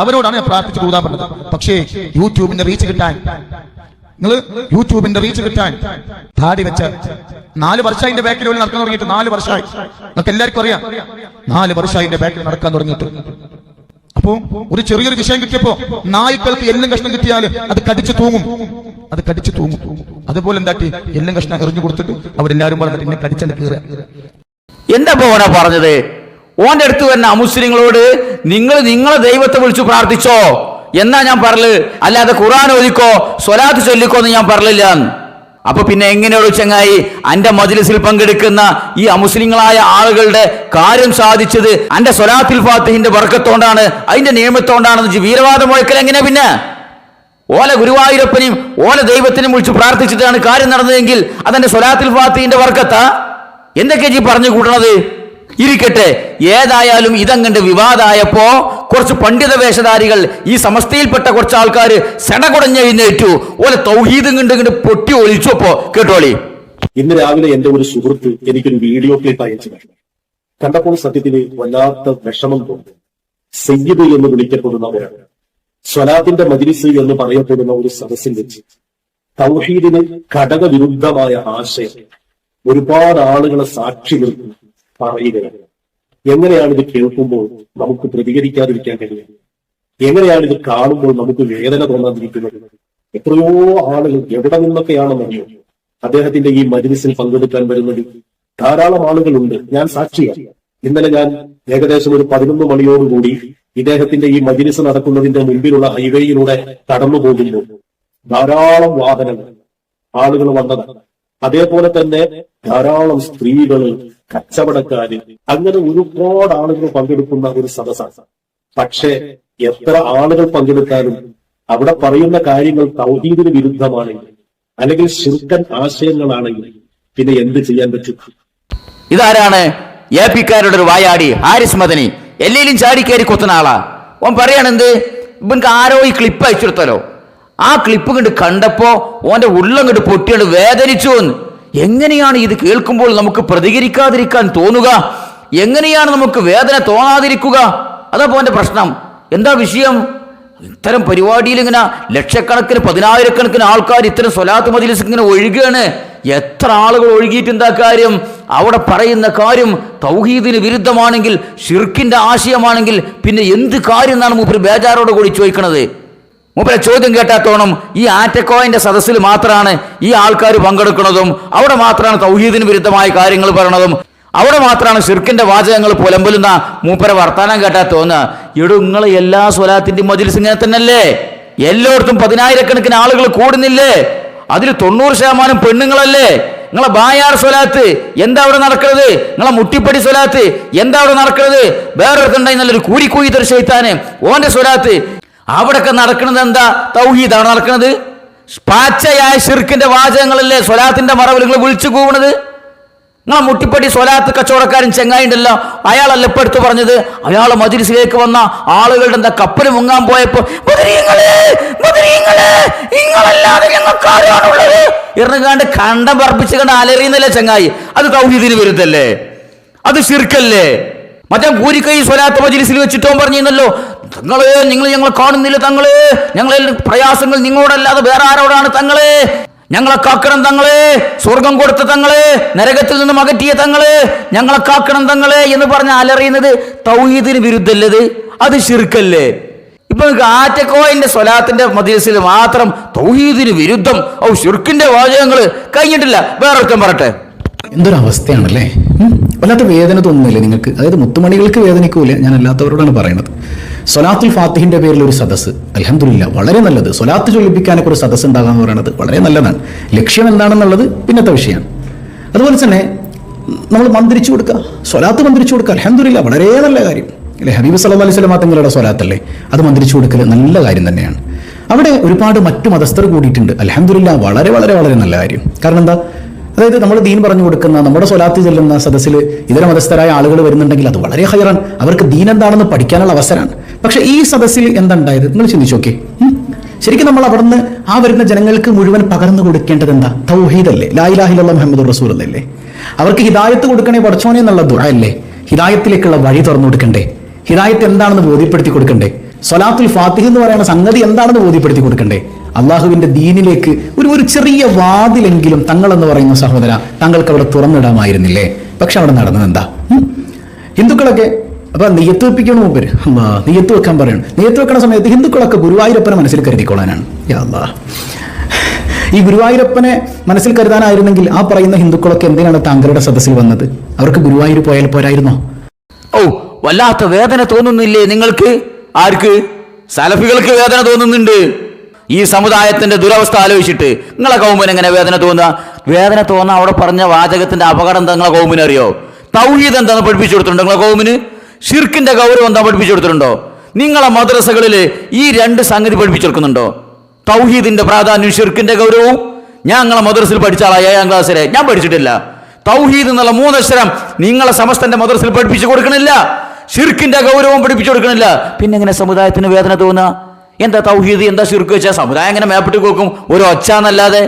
അവരോടാണ് ഞാൻ പ്രാർത്ഥിച്ചു കൂടാൻ പറഞ്ഞത്. പക്ഷേ യൂട്യൂബിന്റെ റീച്ച് കിട്ടാൻ താടി വെച്ച 4 വർഷമായി എന്റെ ബാക്കിൽ നടക്കാൻ തുടങ്ങിയിട്ട്. 4 വർഷമായി. നമുക്ക് എല്ലാവർക്കും അറിയാം. 4 വർഷമായി എന്റെ ബാക്കിൽ നടക്കാൻ തുടങ്ങിയിട്ട്. അപ്പോ ഒരു ചെറിയൊരു വിഷയം കിട്ടിയപ്പോ നായ്ക്കൾക്ക് എല്ലും കഷ്ണം കിട്ടിയാൽ അത് കടിച്ചു തൂങ്ങും. അതുപോലെ എന്താക്കി എല്ലും കഷ്ണം എറിഞ്ഞു കൊടുത്തിട്ട് അവരെല്ലാരും പറഞ്ഞിട്ട് എന്നെ കടിച്ചെന്ന് കീറുക. എന്താ ഓനെ പറഞ്ഞത്? ഓന്റെ അടുത്ത് വരുന്ന അമുസ്ലിങ്ങളോട് നിങ്ങളെ ദൈവത്തെ വിളിച്ചു പ്രാർത്ഥിച്ചോ എന്നാ ഞാൻ പറഞ്ഞത്. അല്ലാതെ ഖുർആൻ ഓതിക്കോ സ്വലാത്ത് ചൊല്ലിക്കോ എന്ന് ഞാൻ പറഞ്ഞില്ല. അപ്പൊ പിന്നെ എങ്ങനെയുള്ളൂ ചങ്ങായി അന്റെ മജ്ലിസിൽ പങ്കെടുക്കുന്ന ഈ അമുസ്ലിങ്ങളായ ആളുകളുടെ കാര്യം സാധിച്ചത് അന്റെ സ്വലാത്തുൽ ഫാത്തിഹിന്റെ ബർക്കത്തോണ്ടാണ്, അതിന്റെ നിയമത്തോണ്ടാണെന്ന് വീരവാദം മുഴക്കൽ എങ്ങനെ? പിന്നെ ഓല ഗുരുവായൂരപ്പനെയും ഓല ദൈവത്തിനും വിളിച്ച് പ്രാർത്ഥിച്ചിട്ടാണ് കാര്യം നടന്നതെങ്കിൽ അതെന്റെ സ്വലാത്തുൽ ഫാത്തിഹിന്റെ ബർക്കത്താ? എന്തൊക്കെയാ പറഞ്ഞു കൂട്ടണത്? ഇരിക്കട്ടെ, ഏതായാലും ഇതങ്ങണ്ട് വിവാദമായപ്പോ കുറച്ച് പണ്ഡിത വേഷധാരികൾ ഈ സമസ്തയിൽപ്പെട്ട കുറച്ച് ആൾക്കാർ സെടകുടഞ്ഞെഴുന്നേറ്റു. ഓലെ തൗഹീദും കണ്ട് പൊട്ടി ഒളിച്ചപ്പോ കേട്ടോളി. ഇന്ന് രാവിലെ എന്റെ ഒരു സുഹൃത്ത് എനിക്കൊരു വീഡിയോ ക്ലിപ്പ് അയച്ചു കണ്ടപ്പോൾ സത്യത്തിന് വല്ലാത്ത വിഷമം തോന്നി. സയ്യിദ് എന്ന് വിളിക്കപ്പെടുന്നവരാണ്. സ്വലാത്തിന്റെ മജ്ലിസ് എന്ന് പറയപ്പെടുന്ന ഒരു സദസ്സിൽ വെച്ച് തൗഹീദിന് ഘടകവിരുദ്ധമായ ആശയം ഒരുപാട് ആളുകളെ സാക്ഷി നിർത്തി പറയുകയാണ്. എങ്ങനെയാണ് ഇത് കേൾക്കുമ്പോൾ നമുക്ക് പ്രതികരിക്കാതിരിക്കാൻ കഴിയുന്നത്? എങ്ങനെയാണ് ഇത് കാണുമ്പോൾ നമുക്ക് വേദന തോന്നാതിരിക്കുന്നത്? എത്രയോ ആളുകൾ എവിടെ നിന്നൊക്കെയാണെന്നറിയോ അദ്ദേഹത്തിന്റെ ഈ മജ്ലിസിൽ പങ്കെടുക്കാൻ വരുന്നത്? ധാരാളം ആളുകളുണ്ട്. ഞാൻ സാക്ഷിയാണ്. ഇന്നലെ ഞാൻ ഏകദേശം ഒരു 11 മണിയോടുകൂടി ഇദ്ദേഹത്തിന്റെ ഈ മജ്ലിസ് നടക്കുന്നതിന്റെ മുമ്പിലുള്ള ഹൈവേയിലൂടെ കടന്നു പോകുന്നു. ധാരാളം വാഹനങ്ങൾ, ആളുകൾ വന്നതാണ്. അതേപോലെ തന്നെ ധാരാളം സ്ത്രീകള്, കച്ചവടക്കാര്, അങ്ങനെ ഒരുപാട് ആളുകൾ പങ്കെടുക്കുന്ന ഒരു സദസ്സാണ്. പക്ഷെ എത്ര ആളുകൾ പങ്കെടുത്താലും അവിടെ പറയുന്ന കാര്യങ്ങൾ തൗഹീദിന് വിരുദ്ധമാണെങ്കിൽ അല്ലെങ്കിൽ ശിർക്കൻ ആശയങ്ങളാണെങ്കിൽ പിന്നെ എന്ത് ചെയ്യാൻ പറ്റും? ഇതാരാണ്? എ പിക്കാരുടെ ഒരു വായാടി ഹാരിസ് മദനി. എല്ലേലും ചാടിക്കയറി കൊത്തുന്ന ആളാ. ഓൻ പറയാണെന്ത്, ഇവൻക്ക് ആരോ ഈ ക്ലിപ്പ് അയച്ചെടുത്തല്ലോ. ആ ക്ലിപ്പ് കണ്ട് കണ്ടപ്പോ ഓന്റെ ഉള്ളം കണ്ട് പൊട്ടിയാണ് വേദനിച്ചു എന്ന്. എങ്ങനെയാണ് ഇത് കേൾക്കുമ്പോൾ നമുക്ക് പ്രതികരിക്കാതിരിക്കാൻ തോന്നുക? എങ്ങനെയാണ് നമുക്ക് വേദന തോന്നാതിരിക്കുക? അതപ്പോ ഓന്റെ പ്രശ്നം. എന്താ വിഷയം? ഇത്തരം പരിപാടിയിൽ ഇങ്ങനെ ലക്ഷക്കണക്കിന് 10,000-കണക്കിന് ആൾക്കാർ ഇത്തരം സ്വലാത്ത് മജ്‌ലിസ് ഇങ്ങനെ ഒഴുകുകയാണ്. എത്ര ആളുകൾ ഒഴുകിയിട്ട് എന്താ കാര്യം? അവിടെ പറയുന്ന കാര്യം തൗഹീദിന് വിരുദ്ധമാണെങ്കിൽ, ഷിർക്കിന്റെ ആശയമാണെങ്കിൽ പിന്നെ എന്ത് കാര്യം എന്നാണ് മൂപ്പര് ബേജാറോട് കൂടി ചോദിക്കണത്? മൂപ്പരെ ചോദ്യം കേട്ടാത്തോണം ഈ ആറ്റക്കോയിന്റെ സദസ്സിൽ മാത്രമാണ് ഈ ആൾക്കാർ പങ്കെടുക്കുന്നതും, അവിടെ മാത്രമാണ് തൗഹീദിന് വിരുദ്ധമായ കാര്യങ്ങൾ പറയണതും, അവിടെ മാത്രമാണ് ഷിർക്കിന്റെ വാചകങ്ങൾ പുലമ്പലുന്ന മൂപ്പരെ വർത്താനം കേട്ടാ തോന്നുക. എടോ, നിങ്ങൾ എല്ലാ സ്വലാത്തിന്റെയും മജ്‌ലിസ് ഇങ്ങനെ തന്നെയല്ലേ? എല്ലായിടത്തും 10,000-കണക്കിന് ആളുകൾ കൂടുന്നില്ലേ? അതിൽ 90% പെണ്ണുങ്ങളല്ലേ? നിങ്ങളെ ബായാർ സ്വലാത്ത് എന്താ അവിടെ നടക്കുന്നത്? നിങ്ങളെ മുട്ടിപ്പടി സ്വലാത്ത് എന്താ അവിടെ നടക്കുന്നത്? വേറൊരുത്തുണ്ടായി നല്ലൊരു കൂരിക്കൂയിതൊരു ശൈത്താന് ഓന്റെ സ്വലാത്ത് അവിടൊക്കെ നടക്കുന്നത് എന്താ? തൗഹീദാണ് നടക്കുന്നത്. പാച്ചയായ ഷിർക്കിന്റെ വാചകങ്ങളല്ലേ സ്വലാത്തിന്റെ മറവിൽ നിങ്ങൾ വിളിച്ചു കൂവണത്? നിങ്ങളെ മുട്ടിപ്പടി സ്വലാത്ത് കച്ചവടക്കാരൻ ചെങ്ങായി ഉണ്ടല്ലോ, അയാളല്ല ഇപ്പൊ എടുത്തു പറഞ്ഞത്, അയാളെ മജ്‌ലിസിലേക്ക് വന്ന ആളുകളുടെ എന്താ കപ്പൽ മുങ്ങാൻ പോയപ്പോ നിങ്ങളല്ലാതെ ഞങ്ങൾക്ക് ആരാണുള്ളത് ഇറങ്ങാണ്ട് കണ്ടം പറപ്പിച്ച് കണ്ട് അലറിയുന്നില്ല ചെങ്ങായി. അത് തൗഹീദിന് വിരുദ്ധല്ലേ? അത് ഷിർക്കല്ലേ? മറ്റേ കൂരിക്കൈ സ്വലാത്ത് മജ്‌ലിസിൽ വെച്ചിട്ടോ പറഞ്ഞിരുന്നല്ലോ, നിങ്ങൾ ഞങ്ങളെ കാണുന്നില്ല തങ്ങളെ, ഞങ്ങളെ പ്രയാസങ്ങൾ നിങ്ങളോടല്ലാതെ വേറെ ആരോടാണ് തങ്ങളെ, ഞങ്ങളെ കാക്കണം തങ്ങളെ, സ്വർഗം കൊടുത്ത തങ്ങളെ, നരകത്തിൽ നിന്നും അകറ്റിയ തങ്ങളെ, ഞങ്ങളെ കാക്കണം തങ്ങളെ എന്ന് പറഞ്ഞ അലറിയുന്നത് തൗഹീദിന് വിരുദ്ധല്ലത്? അത് ഷിർക്കല്ലേ? ഇപ്പൊ ആറ്റക്കോയിന്റെ സ്വലാത്തിന്റെ മജ്‌ലിസിൽ മാത്രം തൗഹീദിന് വിരുദ്ധം, ഷിർക്കിന്റെ വാചകങ്ങള് കഴിഞ്ഞിട്ടില്ല. വേറൊരുത്തം പറട്ടെ. എന്തൊരവസ്ഥയാണല്ലേ? വല്ലാത്ത വേദന തോന്നുന്നില്ലേ നിങ്ങൾക്ക്? അതായത് മുത്തുമണികൾക്ക് വേദനിക്കൂല, ഞാൻ അല്ലാത്തവരോടാണ് പറയുന്നത്. സ്വലാത്തുൽ ഫാത്തിഹിന്റെ പേരിൽ ഒരു സദസ്സ്, അൽഹംദുലില്ലാ, വളരെ നല്ലത്. സ്വലാത്ത് ചൊല്ലിപ്പിക്കാനൊക്കെ ഒരു സദസ്സ് ഉണ്ടാകാന്ന് പറയുന്നത് വളരെ നല്ലതാണ്. ലക്ഷ്യം എന്താണെന്നുള്ളത് പിന്നത്തെ വിഷയമാണ്. അതുപോലെ തന്നെ നമ്മൾ മന്ത്രിച്ചു കൊടുക്കുക, സ്വലാത്ത് മന്ത്രിച്ചു കൊടുക്കുക, അൽഹംദുലില്ലാ, വളരെ നല്ല കാര്യം അല്ലെ? ഹബീബ് സല്ലല്ലാഹു അലൈഹി വസല്ലം തങ്ങളുടെ സ്വലാത്തല്ലേ, അത് മന്ത്രിച്ചു കൊടുക്കൽ നല്ല കാര്യം തന്നെയാണ്. അവിടെ ഒരുപാട് മറ്റു മതസ്ഥർ കൂടിയിട്ടുണ്ട്, അൽഹംദുലില്ലാ, വളരെ വളരെ വളരെ നല്ല കാര്യം. കാരണം എന്താ? അതായത് നമ്മൾ ദീൻ പറഞ്ഞു കൊടുക്കുന്ന, നമ്മുടെ സ്വലാത്ത് ചെല്ലുന്ന സദസ്സിൽ ഇതര മതസ്ഥരായ ആളുകൾ വരുന്നുണ്ടെങ്കിൽ അത് വളരെ ഹൈറാണ്. അവർക്ക് ദീൻ എന്താണെന്ന് പഠിക്കാനുള്ള അവസരമാണ്. പക്ഷെ ഈ സദസ്സിൽ എന്താണ്ടായത് നിങ്ങൾ ചിന്തിച്ചു നോക്കേ. ശരിക്കും നമ്മൾ അവിടുന്ന് ആ വരുന്ന ജനങ്ങൾക്ക് മുഴുവൻ പകർന്നു കൊടുക്കേണ്ടത് എന്താ? തൗഹീദല്ലേ, ലാ ഇലാഹ ഇല്ലല്ലാഹ് മുഹമ്മദുർ റസൂലുള്ളാഹി. അവർക്ക് ഹിദായത്ത് കൊടുക്കണേ പടച്ചോനെ എന്നുള്ള ദുആ അല്ലേ? ഹിദായത്തിലേക്കുള്ള വഴി തുറന്നു കൊടുക്കണ്ടേ? ഹിദായത്ത് എന്താണെന്ന് ബോധ്യപ്പെടുത്തി കൊടുക്കണ്ടേ? സ്വലാത്തുൽ ഫാത്തിഹ് എന്ന് പറയുന്ന സംഗതി എന്താണെന്ന് ബോധ്യപ്പെടുത്തി കൊടുക്കണ്ടേ? അള്ളാഹുവിന്റെ ദീനിലേക്ക് ഒരു ചെറിയ വാതിലെങ്കിലും തങ്ങളെന്ന് പറയുന്ന സഹോദര താങ്കൾക്ക് അവിടെ തുറന്നിടാമായിരുന്നില്ലേ? പക്ഷെ അവിടെ നടന്നത് എന്താ? ഹിന്ദുക്കളൊക്കെ അപ്പൊ നെയ്യത്ത് വെപ്പിക്കണ മൂപ്പര് നെയ്യത്ത് വെക്കാൻ പറയണം. നെയ്യത്ത് വെക്കണ സമയത്ത് ഹിന്ദുക്കളൊക്കെ ഗുരുവായൂരപ്പനെ മനസ്സിൽ കരുതിക്കൊള്ളാനാണ്. യാ അല്ലാഹ്, ഈ ഗുരുവായൂരപ്പനെ മനസ്സിൽ കരുതാനായിരുന്നെങ്കിൽ ആ പറയുന്ന ഹിന്ദുക്കളൊക്കെ എന്തിനാണ് താങ്കളുടെ സദസ്സിൽ വന്നത്? അവർക്ക് ഗുരുവായൂർ പോയാൽ പോരായിരുന്നോ? വല്ലാത്ത വേദന തോന്നുന്നില്ലേ നിങ്ങൾക്ക്? ആർക്ക്? സലഫികൾക്ക് വേദന തോന്നുന്നുണ്ട്. ഈ സമുദായത്തിന്റെ ദുരവസ്ഥ ആലോചിച്ചിട്ട് നിങ്ങളെ കൗമിന് എങ്ങനെ വേദന തോന്നുക? വേദന തോന്നാൻ അവിടെ പറഞ്ഞ വാചകത്തിന്റെ അപകടം എന്താ നിങ്ങളെ കൗമിന് അറിയോ? തൗഹീദ് എന്താണെന്ന് പഠിപ്പിച്ചു കൊടുത്തിട്ടുണ്ടോ നിങ്ങളെ കൗമിന്? ഷിർക്കിന്റെ ഗൗരവം എന്താ പഠിപ്പിച്ചു കൊടുത്തിട്ടുണ്ടോ? നിങ്ങളെ മദ്രസകളിൽ ഈ രണ്ട് സംഗതി പഠിപ്പിച്ചു കൊടുക്കുന്നുണ്ടോ? തൗഹീദിന്റെ പ്രാധാന്യം, ഷിർക്കിന്റെ ഗൗരവവും. ഞാൻ നിങ്ങളെ മദ്രസയിൽ പഠിച്ച ആളാ, 7ാം ക്ലാസ് വരെ ഞാൻ പഠിച്ചിട്ടില്ല. തൗഹീദ് എന്നുള്ള 3 അക്ഷരം നിങ്ങളെ സമസ്തന്റെ മദ്രസയിൽ പഠിപ്പിച്ചു കൊടുക്കണില്ല. ഷിർക്കിന്റെ ഗൗരവം പഠിപ്പിച്ചു കൊടുക്കണില്ല. പിന്നെ എങ്ങനെ സമുദായത്തിന് വേദന തോന്നുക? എന്താ തൗഹീദ് എന്താ ഷിർക്ക് വെച്ചാൽ സമുദായം എങ്ങനെ മേപ്പിട്ട് കൊടുക്കും? ഒരു ഒച്ചാന്നല്ലാതെ.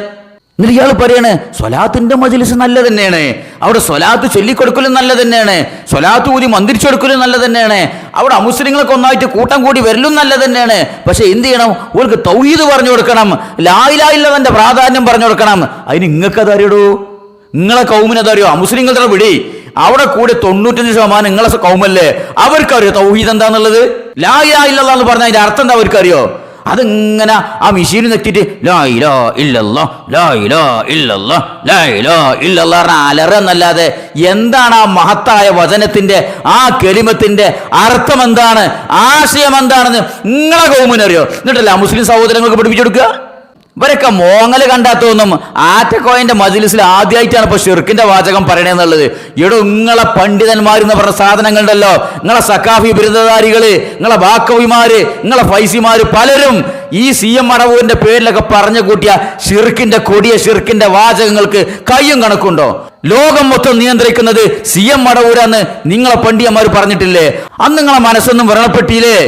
എന്നിട്ട് ഇയാൾ പറയാണ് സ്വലാത്തിന്റെ മജ്‌ലിസ് നല്ല തന്നെയാണ്, അവിടെ സ്വലാത്ത് ചൊല്ലിക്കൊടുക്കലും നല്ല തന്നെയാണ്, സ്വലാത്ത് ഊതി മന്ത്രിച്ചു കൊടുക്കലും നല്ല തന്നെയാണ്, അവിടെ അമുസ്ലിങ്ങൾക്ക് ഒന്നായിട്ട് കൂട്ടം കൂടി വരലും നല്ല തന്നെയാണ്. പക്ഷെ എന്ത് ചെയ്യണം? ഓർക്ക് തൗഹീദ് പറഞ്ഞു കൊടുക്കണം, ലാ ഇലാഹ ഇല്ലല്ലാഹ്ന്റെ പ്രാധാന്യം പറഞ്ഞു കൊടുക്കണം. അതിന് നിങ്ങൾക്കത് അറിയടൂ? നിങ്ങളെ കൗമിനത് അറിയോ? അമുസ്ലിങ്ങളുടെ വിടി അവിടെ കൂടെ 95% നിങ്ങളെ കൗമല്ലേ, അവർക്കറിയോ തൗഹീദ് എന്താന്നുള്ളത്? ലാ ഇലാഹ ഇല്ലല്ലാഹ് എന്ന് പറഞ്ഞാൽ അതിന്റെ അർത്ഥം എന്താ അവർക്കറിയോ? അതിങ്ങനെ ആ മെഷീനിൽ നെറ്റിട്ട് ലാ ഇലാഹ ഇല്ലല്ലാഹ് ലാ ഇലാഹ ഇല്ലല്ലാഹ് ലാ ഇലാഹ ഇല്ലല്ലാഹ് അലറന്നല്ലാതെ എന്താണ് ആ മഹത്തായ വചനത്തിന്റെ ആ കലിമത്തിന്റെ അർത്ഥം എന്താണ്, ആശയം എന്താണെന്ന് നിങ്ങളെ കൗമിനറിയോ? എന്നിട്ടല്ല മുസ്ലിം സഹോദരങ്ങൾക്ക് പഠിപ്പിച്ചു കൊടുക്കുക. ഇവരൊക്കെ മോങ്ങല് കണ്ടാത്തൊന്നും ആറ്റക്കോയന്റെ മജ്ലിസിൽ ആദ്യമായിട്ടാണ് ഇപ്പൊ ഷിർക്കിന്റെ വാചകം പറയണെന്നുള്ളത്. ഇവിടെ നിങ്ങളെ പണ്ഡിതന്മാരെന്ന് പറഞ്ഞ സാധനങ്ങളുണ്ടല്ലോ, നിങ്ങളെ സക്കാഫി ബിരുദധാരികള്, നിങ്ങളെ ബാക്കവിമാര്, നിങ്ങളെ ഫൈസിമാര് പലരും ഈ CM മടവൂരിന്റെ പേരിലൊക്കെ പറഞ്ഞു കൂട്ടിയ ഷിർക്കിന്റെ കൊടിയ ഷിർക്കിന്റെ വാചകങ്ങൾക്ക് കയ്യും കണക്കുണ്ടോ? ലോകം മൊത്തം നിയന്ത്രിക്കുന്നത് CM മടവൂരാന്ന് നിങ്ങളെ പണ്ഡിതന്മാർ പറഞ്ഞിട്ടില്ലേ? അന്ന് നിങ്ങളെ മനസ്സൊന്നും വ്രണപ്പെട്ടില്ലേ?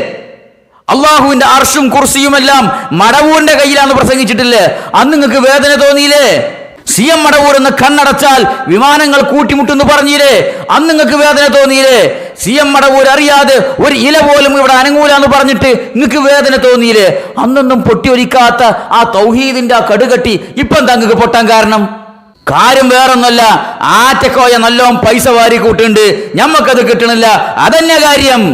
അള്ളാഹുവിന്റെ അർഷും കുർസിയുമെല്ലാം മടവൂരിന്റെ കയ്യിലാന്ന് പ്രസംഗിച്ചിട്ടില്ലേ? അന്ന് നിങ്ങൾക്ക് വേദന തോന്നിയില്ലേ? CM മടവൂർ എന്ന് കണ്ണടച്ചാൽ വിമാനങ്ങൾ കൂട്ടിമുട്ടെന്ന് പറഞ്ഞില്ലേ? അന്ന് നിങ്ങൾക്ക് വേദന തോന്നിയില്ലേ? CM മടവൂർ അറിയാതെ ഒരു ഇല പോലും ഇവിടെ അനങ്ങൂലാന്ന് പറഞ്ഞിട്ട് നിങ്ങൾക്ക് വേദന തോന്നിയില്ലേ? അന്നൊന്നും പൊട്ടിയൊലിക്കാത്ത ആ തൗഹീദിന്റെ ആ കടുകട്ടി ഇപ്പൊ എന്താ നിങ്ങൾക്ക് പൊട്ടാൻ കാരണം? കാര്യം വേറൊന്നുമല്ല, ആറ്റക്കോയ നല്ലോണം പൈസ വാരി കൂട്ടുണ്ട്, ഞമ്മക്കത് കിട്ടണില്ല, അതന്നെ കാര്യം.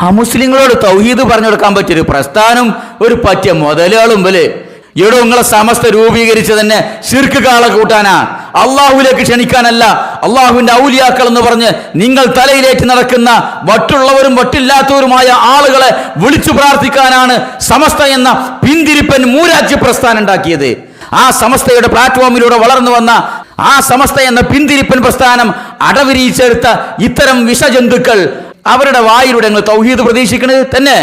ആ മുസ്ലിങ്ങളോട് തൗഹീദ് പറഞ്ഞു കൊടുക്കാൻ പറ്റിയൊരു പ്രസ്ഥാനം, ഒരു പറ്റിയ മുതലുകളും വല് ഇവിടെ നിങ്ങളെ സമസ്ത രൂപീകരിച്ച് തന്നെ ശിർക്ക് കാള കൂട്ടാനാ, അള്ളാഹുവിലേക്ക് ക്ഷണിക്കാനല്ല. അള്ളാഹുവിന്റെ ഔലിയാക്കൾ എന്ന് പറഞ്ഞ് നിങ്ങൾ തലയിലേറ്റ് നടക്കുന്ന വട്ടുള്ളവരും വട്ടില്ലാത്തവരുമായ ആളുകളെ വിളിച്ചു പ്രാർത്ഥിക്കാനാണ് സമസ്ത എന്ന പിന്തിരിപ്പൻ മൂരാജ്യ പ്രസ്ഥാനം ഉണ്ടാക്കിയത്. ആ സമസ്തയുടെ പ്ലാറ്റ്ഫോമിലൂടെ വളർന്നു വന്ന ആ സമസ്ത എന്ന പിന്തിരിപ്പൻ പ്രസ്ഥാനം അടവിരിച്ചെടുത്ത ഇത്തരം വിഷജന്തുക്കൾ അവരുടെ വായിലൂടെ നിങ്ങൾ തൗഹീദ് പ്രതീക്ഷിക്കണത് തന്നെ.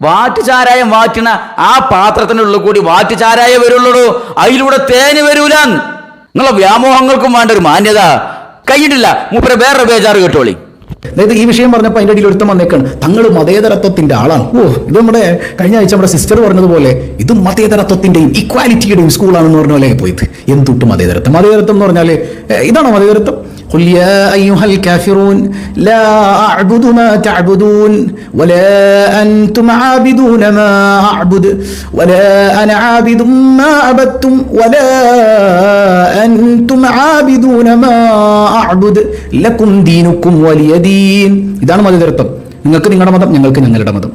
വാറ്റുചാരായം വാറ്റിന ആ പാത്രത്തിനുള്ളിൽ കൂടി വാറ്റുചാരായം വരുള്ളൂ, അതിലൂടെ തേന് വരൂല. നിങ്ങളെ വ്യാമോഹങ്ങൾക്കും വേണ്ട ഒരു മാന്യത കഴിഞ്ഞിട്ടില്ല. മൂപ്പരെ വേറെ ബേജാറ് കേട്ടോളി. അതായത് ഈ വിഷയം പറഞ്ഞപ്പോൾ അതിൻ്റെ അടിയിൽ ഒരുത്തം വന്നേക്കാണ്, തങ്ങൾ മതേതരത്വത്തിന്റെ ആളാണ്. ഇത് നമ്മുടെ കഴിഞ്ഞ ആഴ്ച നമ്മുടെ സിസ്റ്റർ പറഞ്ഞതുപോലെ ഇത് മതേതരത്വത്തിന്റെയും ഇക്വാലിറ്റിയുടെയും സ്കൂളാണെന്ന് പറഞ്ഞ പോലെ പോയത്. എന്തൊട്ട് മതേതരത്വം? മതേതരത്വം എന്ന് പറഞ്ഞാൽ ഇതാണോ മതേതരത്വം? قل يا أيها الكافرون لا أعبد ما تعبدون ولا أنتم عابدون ما أعبد ولا أنا عابد ما عبدتم ولا أنتم عابدون ما أعبد لكم دينكم ولي دين. ഇതാണ് മതേതരത്വം. നിങ്ങൾക്ക് നിങ്ങളുടെ മതം, ഞങ്ങൾക്ക് ഞങ്ങളുടെ മതം.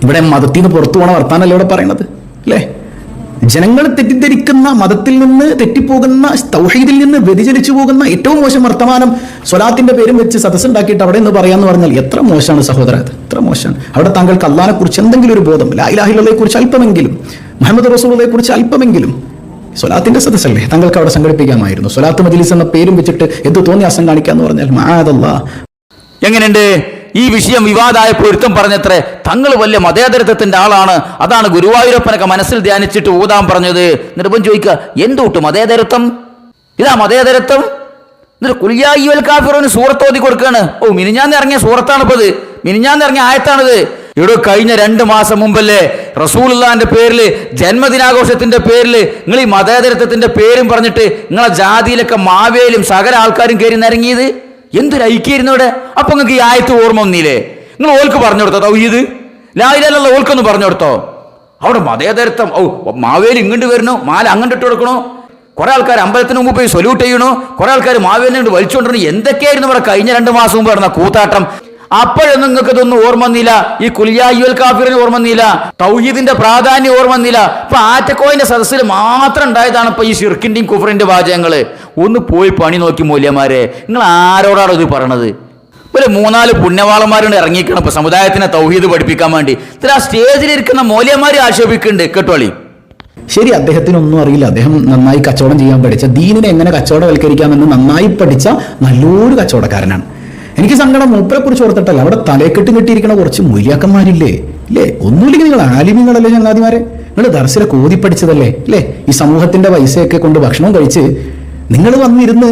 ഇവിടെ മതത്തിൽ നിന്ന് പുറത്തു പോകണ വർത്താനല്ലേ ഇവിടെ പറയുന്നത്, അല്ലേ? ജനങ്ങൾ തെറ്റിദ്ധരിക്കുന്ന, മതത്തിൽ നിന്ന് തെറ്റിപ്പോകുന്ന, തൗഹീദിൽ നിന്ന് വ്യതിചലിച്ചു പോകുന്ന ഏറ്റവും മോശം വർത്തമാനം സ്വലാത്തിന്റെ പേരും വെച്ച് സദസ്സുണ്ടാക്കിയിട്ട് അവിടെ നിന്ന് പറയാന്ന് പറഞ്ഞാൽ എത്ര മോശമാണ് സഹോദര, എത്ര മോശമാണ്. അവിടെ താങ്കൾക്ക് അള്ളാഹിനെ കുറിച്ച് എന്തെങ്കിലും ഒരു ബോധം, ലാ ഇലാഹ ഇല്ലല്ലാഹയെ കുറിച്ച് അല്പമെങ്കിലും, മുഹമ്മദ് റസൂലുള്ളാഹിയെ കുറിച്ച് അല്പമെങ്കിലും, സ്വലാത്തിന്റെ സദസ്സല്ലേ താങ്കൾക്ക് അവിടെ സംഘടിപ്പിക്കാമായിരുന്നു. സ്വലാത്ത് മജ്ലിസ് എന്ന പേരും വെച്ചിട്ട് എന്ത് തോന്നിയാസം കാണിക്കാന്ന് പറഞ്ഞാൽ മഅദല്ലാഹ്. എങ്ങനെയുണ്ട് ഈ വിഷയം? വിവാദമായ പൊരുത്തം പറഞ്ഞത്രേ തങ്ങൾ വലിയ മതേതരത്വത്തിന്റെ ആളാണ്, അതാണ് ഗുരുവായൂരപ്പനൊക്കെ മനസ്സിൽ ധ്യാനിച്ചിട്ട് ഊതാൻ പറഞ്ഞത്. നിർബന്ധം ചോദിക്കുക, എന്തുട്ട് മതേതരത്വം? ഇതാ മതേതരത്വം? എന്നിട്ട് കുൽയായ്യുൽ കാഫിറൂന് സൂറത്ത് ഓതി കൊടുക്കുകയാണ്. ഓ, മിനിഞ്ഞാന്ന് ഇറങ്ങിയ സൂറത്താണിപ്പത്, മിനിഞ്ഞാന്ന് ഇറങ്ങിയ ആയത്താണിത്. ഇവിടെ കഴിഞ്ഞ 2 മാസം മുമ്പല്ലേ റസൂലുള്ളാഹിന്റെ പേരിൽ, ജന്മദിനാഘോഷത്തിന്റെ പേരിൽ നിങ്ങൾ ഈ മതേതരത്വത്തിന്റെ പേരും പറഞ്ഞിട്ട് നിങ്ങളെ ജാതിയിലൊക്കെ മാവേലും സകല ആൾക്കാരും കയറി നിരങ്ങിയത്? എന്തൊരു ഐക്യായിരുന്നു ഇവിടെ. അപ്പൊ നിങ്ങൾക്ക് ഈ ആയത്ത് ഓർമ്മ ഒന്നില്ലേ? നിങ്ങൾ ഓൽക്ക് പറഞ്ഞു കൊടുത്തോ തൗഹീദ്? ലാ ഇലാഹ ഇല്ലല്ലാഹ് ഓൽക്കൊന്ന് പറഞ്ഞു കൊടുത്തോ? അവിടെ മതേതരത്വം, ഓ മാവേലി ഇങ്ങോട്ട് വരണോ, മാല അങ്ങോട്ട് ഇട്ട് കൊടുക്കണോ, കുറെ ആൾക്കാർ അമ്പലത്തിന് മുമ്പ് പോയി സൊല്യൂട്ട് ചെയ്യണോ, കുറെ ആൾക്കാർ മാവേലിനെ കൊണ്ട് വലിച്ചുകൊണ്ടിരുന്നു. എന്തൊക്കെയായിരുന്നു ഇവിടെ കഴിഞ്ഞ 2 മാസം മുമ്പ് നടന്ന കൂത്താട്ടം. അപ്പോഴൊന്നും നിങ്ങൾക്ക് ഇതൊന്നും ഓർമ്മ വന്നില്ല. ഈ കുൽയായ്യുൽ കാഫിറിന് ഓർമ്മ വന്നില്ല, തൗഹീദിന്റെ പ്രാധാന്യം ഓർമ്മ വന്നില്ല. ഇപ്പൊ ആറ്റക്കോയിന്റെ സദസ്സിൽ മാത്രം ഉണ്ടായതാണ് ഇപ്പൊ ഈ ഷിർക്കിന്റെയും കുഫറിന്റെ വാചകങ്ങള്. ഒന്ന് പോയി പണി നോക്കി മൂല്യന്മാരെ, നിങ്ങൾ ആരോടാണ് ഇത് പറയണത്? ഒരു 3-4 പുണ്യവാളന്മാരുണ്ട് ഇറങ്ങിക്കണം ഇപ്പൊ സമുദായത്തിനെ തൗഹീദ് പഠിപ്പിക്കാൻ വേണ്ടി. ഇതിൽ ആ സ്റ്റേജിലിരിക്കുന്ന മൂല്യന്മാരെ ആക്ഷേപിക്കുന്നുണ്ട് കേട്ടോളി. ശരി, അദ്ദേഹത്തിനൊന്നും അറിയില്ല. അദ്ദേഹം നന്നായി കച്ചവടം ചെയ്യാൻ പഠിച്ച, ദീനിനെ എങ്ങനെ കച്ചവടവൽക്കരിക്കാമെന്ന് നന്നായി പഠിച്ച നല്ലൊരു കച്ചവടക്കാരനാണ്. എനിക്ക് സങ്കടം മൂപ്പരെ കുറിച്ച് ഓർത്തിട്ടല്ല, അവിടെ തലക്കെട്ട് കെട്ടിയിരിക്കുന്ന കുറച്ച് മൂല്യാക്കന്മാരില്ലേ, ഇല്ലേ? ഒന്നുമില്ലെങ്കിൽ നിങ്ങൾ ആലിമ്യങ്ങളല്ലേ ചങ്ങാതിമാരെ, നിങ്ങൾ ദർസിലെ കോതി പഠിച്ചതല്ലേ, അല്ലേ? ഈ സമൂഹത്തിന്റെ പൈസയൊക്കെ കൊണ്ട് ഭക്ഷണം കഴിച്ച് നിങ്ങൾ വന്നിരുന്ന്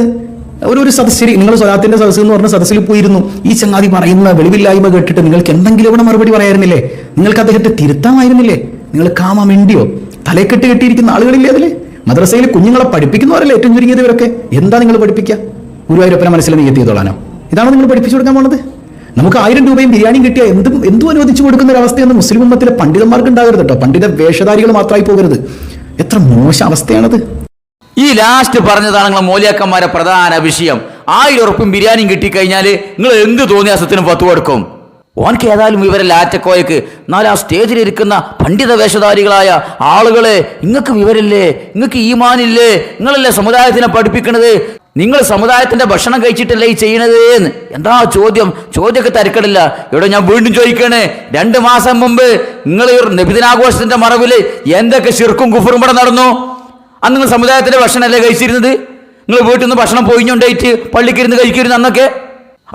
ഒരു സദസ്സിൽ, നിങ്ങൾ സ്വലാത്തിന്റെ സദസ്സ് എന്ന് പറഞ്ഞ സദസ്സിൽ പോയിരുന്നു. ഈ ചങ്ങാതി പറയുന്ന വെളിവില്ലായ്മ കേട്ടിട്ട് നിങ്ങൾക്ക് എന്തെങ്കിലും ഇവിടെ മറുപടി പറയായിരുന്നില്ലേ? നിങ്ങൾക്ക് അദ്ദേഹത്തെ തിരുത്താമായിരുന്നില്ലേ? നിങ്ങൾ കാമിണ്ടിയോ? തലക്കെട്ട് കെട്ടിയിരിക്കുന്ന ആളുകളില്ലേ അതില്? മദ്രസയിൽ കുഞ്ഞുങ്ങളെ പഠിപ്പിക്കുന്നവരല്ലേ ഏറ്റവും ചുരുങ്ങിയത് ഇവരൊക്കെ? എന്താ നിങ്ങൾ പഠിപ്പിക്കുക? ഗുരുവായൂരപ്പനെ മനസ്സിൽ നീ എത്തിയതോളാനോ? ഇതാണോ നിങ്ങൾ പഠിപ്പിച്ചു കൊടുക്കാൻ പോണത്? നമുക്ക് 1000 രൂപയും ബിരിയാണിയും കിട്ടിയാൽ എന്തും അനുവദിച്ചു കൊടുക്കുന്ന ഒരു അവസ്ഥയൊന്നും മുസ്ലിം ഉമ്മത്തിലെ പണ്ഡിതന്മാർക്ക് ഉണ്ടാകരുത് കേട്ടോ. പണ്ഡിത വേഷധാരികൾ മാത്രമായി പോകരുത്. എത്ര മോശം അവസ്ഥയാണത്. ഈ ലാസ്റ്റ് പറഞ്ഞതാണ് നിങ്ങളെ മൂല്യാക്കന്മാരെ പ്രധാന വിഷയം. 1000 ഉറുപ്പും ബിരിയാണിയും കിട്ടിക്കഴിഞ്ഞാൽ നിങ്ങൾ എന്ത് തോന്നിയാസത്തിനും പത്ത് കൊടുക്കും. ഓനക്ക് ഏതായാലും ഇവരെ ലാറ്റക്കോയക്ക്, എന്നാൽ ആ സ്റ്റേജിലിരിക്കുന്ന പണ്ഡിത വേഷധാരികളായ ആളുകളെ, നിങ്ങൾക്ക് വിവരമില്ലേ, നിങ്ങൾക്ക് ഈമാനില്ലേ, നിങ്ങളല്ലേ സമുദായത്തിനെ പഠിപ്പിക്കണത്, നിങ്ങൾ സമുദായത്തിന്റെ ഭക്ഷണം കഴിച്ചിട്ടല്ലേ ഈ ചെയ്യണത് എന്ന്. എന്താ ചോദ്യമൊക്കെ തിരക്കടില്ല. ഇവിടെ ഞാൻ വീണ്ടും ചോദിക്കാണ്, 2 മാസം മുമ്പ് നിങ്ങൾ നബിദിനാഘോഷത്തിന്റെ മറവിൽ എന്തൊക്കെ ശിർക്കും കുഫറും ഇവിടെ നടന്നു? അന്ന് നിങ്ങൾ സമുദായത്തിന്റെ ഭക്ഷണമല്ലേ കഴിച്ചിരുന്നത്? നിങ്ങൾ വീട്ടിൽ നിന്ന് ഭക്ഷണം പോയിഞ്ഞുണ്ടായിട്ട് പള്ളിക്കിരുന്ന് കഴിക്കരുന്ന് അന്നൊക്കെ.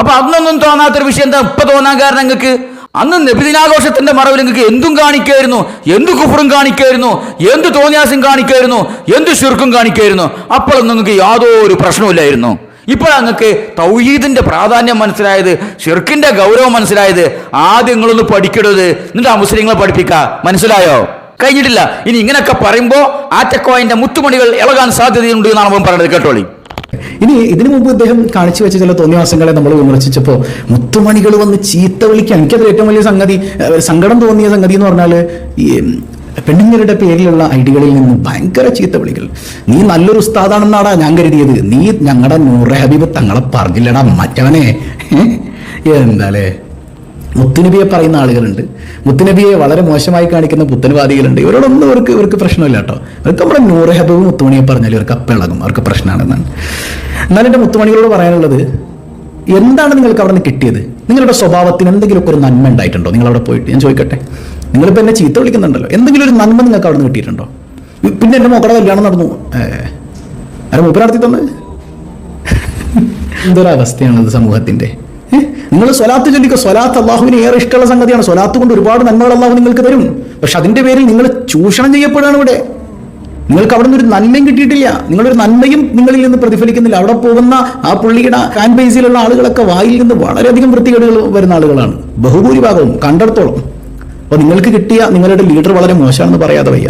അപ്പൊ അന്നൊന്നും തോന്നാത്തൊരു വിഷയം എന്താ ഇപ്പൊ തോന്നാൻ കാരണം? നിങ്ങൾക്ക് അന്ന് നബിദിനാഘോഷത്തിന്റെ മറവിൽ നിങ്ങൾക്ക് എന്തും കാണിക്കായിരുന്നു, എന്ത് കുഫറും കാണിക്കായിരുന്നു, എന്ത് തോന്നിയാസം കാണിക്കായിരുന്നു, എന്ത് ശിർക്കും കാണിക്കായിരുന്നു. അപ്പോഴൊന്നും നിങ്ങൾക്ക് യാതൊരു പ്രശ്നമില്ലായിരുന്നു. ഇപ്പോഴാണ് നിങ്ങൾക്ക് തൗഹീദിന്റെ പ്രാധാന്യം മനസ്സിലായത്, ഷിർക്കിന്റെ ഗൗരവം മനസ്സിലായത്. ആദ്യം നിങ്ങളൊന്ന് പഠിക്കരുത്, എന്നിട്ട് ആ മുസ്ലിങ്ങളെ പഠിപ്പിക്കുക. മനസ്സിലായോ? കഴിഞ്ഞിട്ടില്ല. ഇനി ഇങ്ങനെയൊക്കെ പറയുമ്പോ ആറ്റക്കോയന്റെ മുത്തുമണികൾ ഇളകാൻ സാധ്യതയുണ്ട് എന്നാണ് അവൻ പറയുന്നത്. കേട്ടോളി. ഇനി ഇതിനു മുമ്പ് ഇദ്ദേഹം കാണിച്ചു വെച്ച ചില തോന്നിവാസങ്ങളെ നമ്മൾ വിമർശിച്ചപ്പോൾ മുത്തുമണികൾ വന്ന് ചീത്ത വിളിക്കാൻ എനിക്കത് ഏറ്റവും വലിയ സങ്കടം തോന്നിയ സംഗതി എന്ന് പറഞ്ഞാൽ ഈ പെണ്ണുങ്ങളുടെ പേരിലുള്ള ഐഡികളിൽ നിന്ന് ഭയങ്കര ചീത്ത വിളികൾ. നീ നല്ലൊരു ഉസ്താദാണെന്നാടാ ഞാൻ കരുതിയത്, നീ ഞങ്ങളുടെ നൂറെ ഹബീബ് തങ്ങളെ പറഞ്ഞില്ലടാ മറ്റവനെ. എന്താലേ, മുത്തുനബിയെ പറയുന്ന ആളുകളുണ്ട്, മുത്തുനബിയെ വളരെ മോശമായി കാണിക്കുന്ന പുത്തൻവാദികളുണ്ട്. ഇവരോടൊന്നും ഇവർക്ക് പ്രശ്നമില്ല കേട്ടോ. അവർക്ക് നമ്മുടെ നൂറെ ഹബീബ് മുത്തുമണിയെ പറഞ്ഞാൽ ഇവർക്ക് അപ്പിളകും, അവർക്ക് പ്രശ്നമാണെന്നാണ്. എന്നാൽ എൻ്റെ മുത്തുമണികളോട് പറയാനുള്ളത്, എന്താണ് നിങ്ങൾക്ക് അവിടെ നിന്ന് കിട്ടിയത്? നിങ്ങളുടെ സ്വഭാവത്തിന് എന്തെങ്കിലുമൊക്കെ ഒരു നന്മ ഉണ്ടായിട്ടുണ്ടോ? നിങ്ങൾ അവിടെ പോയിട്ട് ഞാൻ ചോദിക്കട്ടെ, നിങ്ങളിപ്പോൾ എന്നെ ചീത്ത വിളിക്കുന്നുണ്ടല്ലോ, എന്തെങ്കിലും ഒരു നന്മ നിങ്ങൾക്ക് അവിടെ നിന്ന് കിട്ടിയിട്ടുണ്ടോ? പിന്നെ എൻ്റെ മക്കളുടെ കല്യാണം നടന്നു, ആരെ മൂപ്പര് നടത്തി തന്നത്? എന്തൊരവസ്ഥയാണത് സമൂഹത്തിന്റെ. നിങ്ങൾ സ്വലാത്ത് ചൊല്ലിക്കുക. സ്വലാത്ത് അള്ളാഹുവിന് ഏറെ ഇഷ്ടമുള്ള സംഗതിയാണ്. സ്വലാത്ത് കൊണ്ട് ഒരുപാട് നന്മകൾ അള്ളാഹു നിങ്ങൾക്ക് തരും. പക്ഷെ അതിന്റെ പേരിൽ നിങ്ങൾ ചൂഷണം ചെയ്യപ്പെടുകയാണ് ഇവിടെ. നിങ്ങൾക്ക് അവിടെ നിന്ന് ഒരു നന്മയും കിട്ടിയിട്ടില്ല, നിങ്ങളൊരു നന്മയും നിങ്ങളിൽ നിന്ന് പ്രതിഫലിക്കുന്നില്ല. അവിടെ പോകുന്ന ആ പുള്ളിയുടെ ഫാൻ ബേസിലുള്ള ആളുകളൊക്കെ വായിൽ നിന്ന് വളരെയധികം വൃത്തികേടുകൾ വരുന്ന ആളുകളാണ് ബഹുഭൂരിഭാഗവും കണ്ടെടുത്തോളം. അപ്പൊ നിങ്ങൾക്ക് കിട്ടിയ നിങ്ങളുടെ ലീഡർ വളരെ മോശമാണെന്ന് പറയാതെ വയ്യ.